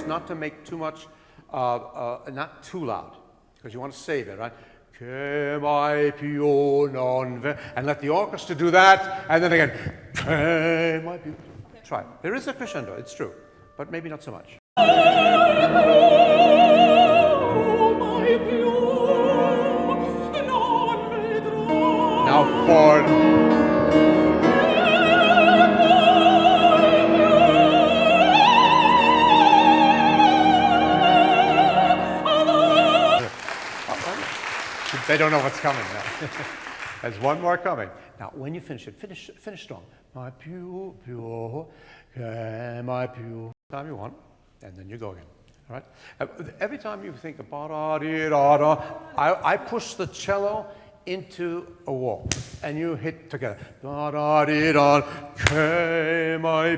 not to make too much, not too loud, because you want to save it, right? Che mai più non ve, and let the orchestra do that, and then again, che mai più. Try it. There is a crescendo, it's true, but maybe not so much. Now forward. They don't know what's coming now. There's one more coming. Now, when you finish it, finish strong. My più, più, my più. Time you want, and then you go again. All right. Every time you think I push the cello into a wall, and you hit together. My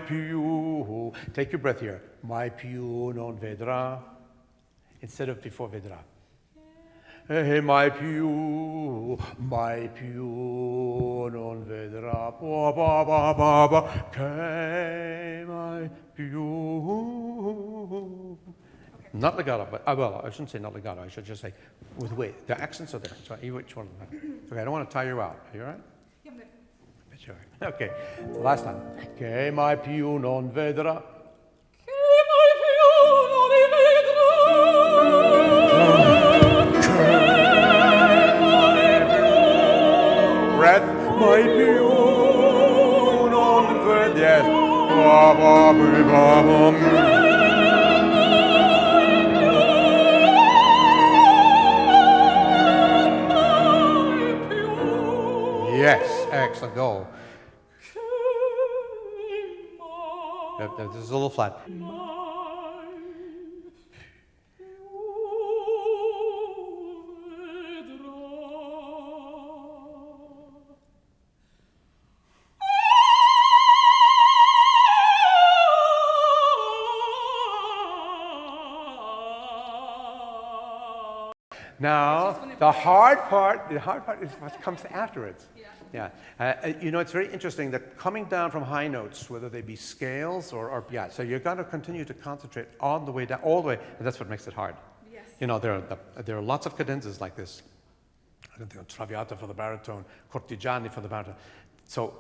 più. Take your breath here. My più non vedrà, instead of before vedrà. Mai più non vedrà, che mai più. Not legato, but well, I shouldn't say not legato. I should just say with weight. The accents are there. So which one? Okay, I don't want to tire you out. Are you all right? Yeah, I'm good. Sure. Okay, last time. Che mai più non vedrà. Breath, my più non ved, yes. Yes, excellent, go. This is a little flat. Now, the hard part is what comes afterwards. Yeah. You know, it's very interesting that coming down from high notes, whether they be scales or yeah, so you've got to continue to concentrate on the way down, all the way, and that's what makes it hard. Yes. You know, there are lots of cadenzas like this. I don't think Traviata for the baritone, Cortigiani for the baritone. So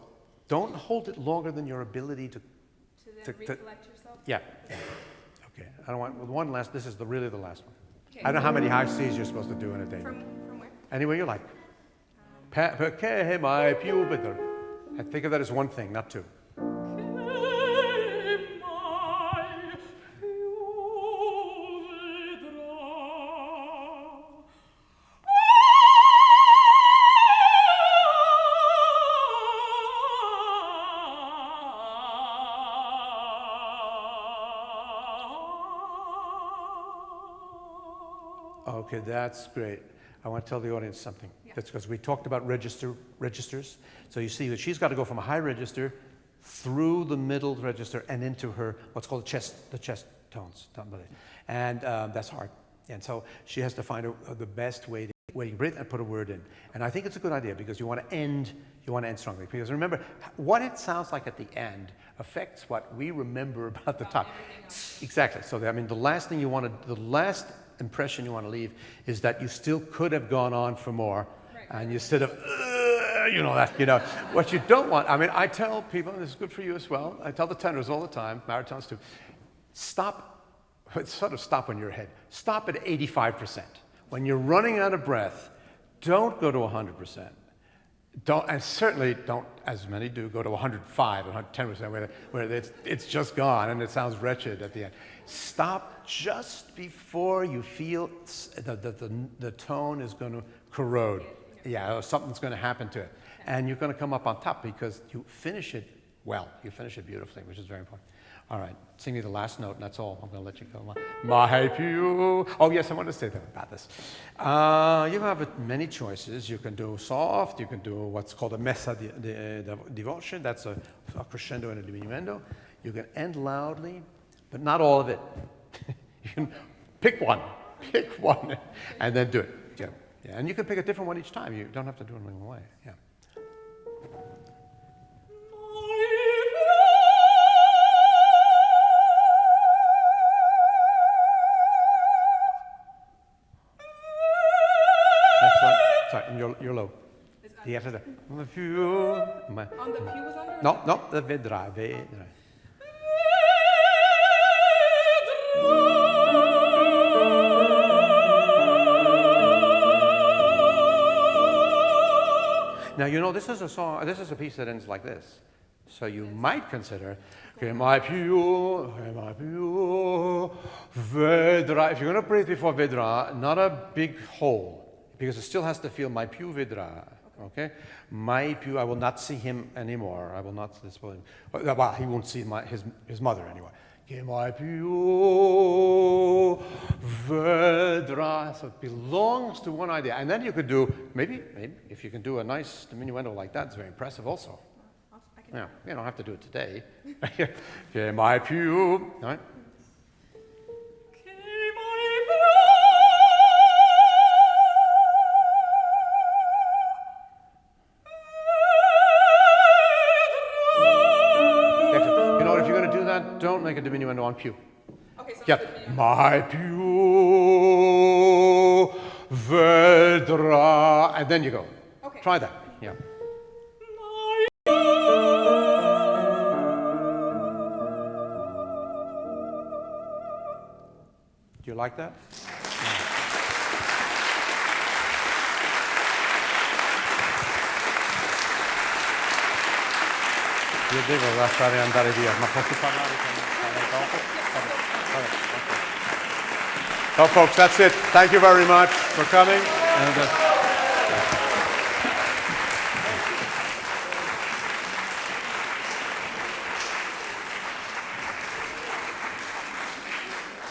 don't hold it longer than your ability to recollect yourself? Yeah. Okay. I don't want one last. This is really the last one. Okay. I don't know how many high C's you're supposed to do in a day. From where? Anywhere you like. Perché mai più vedrà. And think of that as one thing, not two. Okay, that's great. I want to tell the audience something. Yeah. That's because we talked about registers. So you see that she's got to go from a high register through the middle register and into her what's called the chest tones. And that's hard. And so she has to find the best way to breathe and put a word in. And I think it's a good idea because you want to end strongly. Because remember, what it sounds like at the end affects what we remember about the top. Exactly. So I mean, the last impression you want to leave is that you still could have gone on for more, and you sort of, what you don't want. I mean, I tell people, and this is good for you as well, I tell the tenors all the time, baritones too, stop on your head. Stop at 85%. When you're running out of breath, don't go to 100%. And certainly don't, as many do, go to 105, 110%, where it's just gone and it sounds wretched at the end. Stop just before you feel the tone is going to corrode. Yeah, or something's going to happen to it. And you're going to come up on top because you finish it well. You finish it beautifully, which is very important. All right, sing me the last note, and that's all. I'm going to let you go. My pew. Oh, yes, I want to say that about this. You have many choices. You can do soft. You can do what's called a messa di voce. That's a crescendo and a diminuendo. You can end loudly, but not all of it. You can pick one, and then do it. Yeah. And you can pick a different one each time. You don't have to do them in one way. Yeah. Sorry, you're low. You have to on the pew. On the pew was under? No, the vedrà. Now, you know, this is a song, this is a piece that ends like this. So you might consider, che mai più, vedrà. If you're going to breathe before vedrà, not a big hole, because it still has to feel mai più vedrà. Okay? Mai più, I will not see him anymore. I will not, well, he won't see his mother anyway. Che mai più vedrà. So it belongs to one idea. And then you could do, maybe if you can do a nice diminuendo like that, it's very impressive also. Yeah, you don't have to do it today. Che mai più. All right? Don't make a diminuendo on più. Okay, so yeah. Mai più vedrà, and then you go. Okay. Try that. Yeah. Do you like that? Io devo lasciare andare via, ma posso parlare con dopo? So folks, that's it. Thank you very much for coming. And,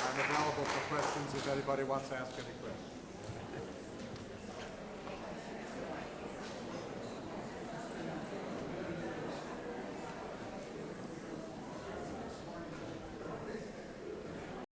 I'm available for questions if anybody wants to ask any questions.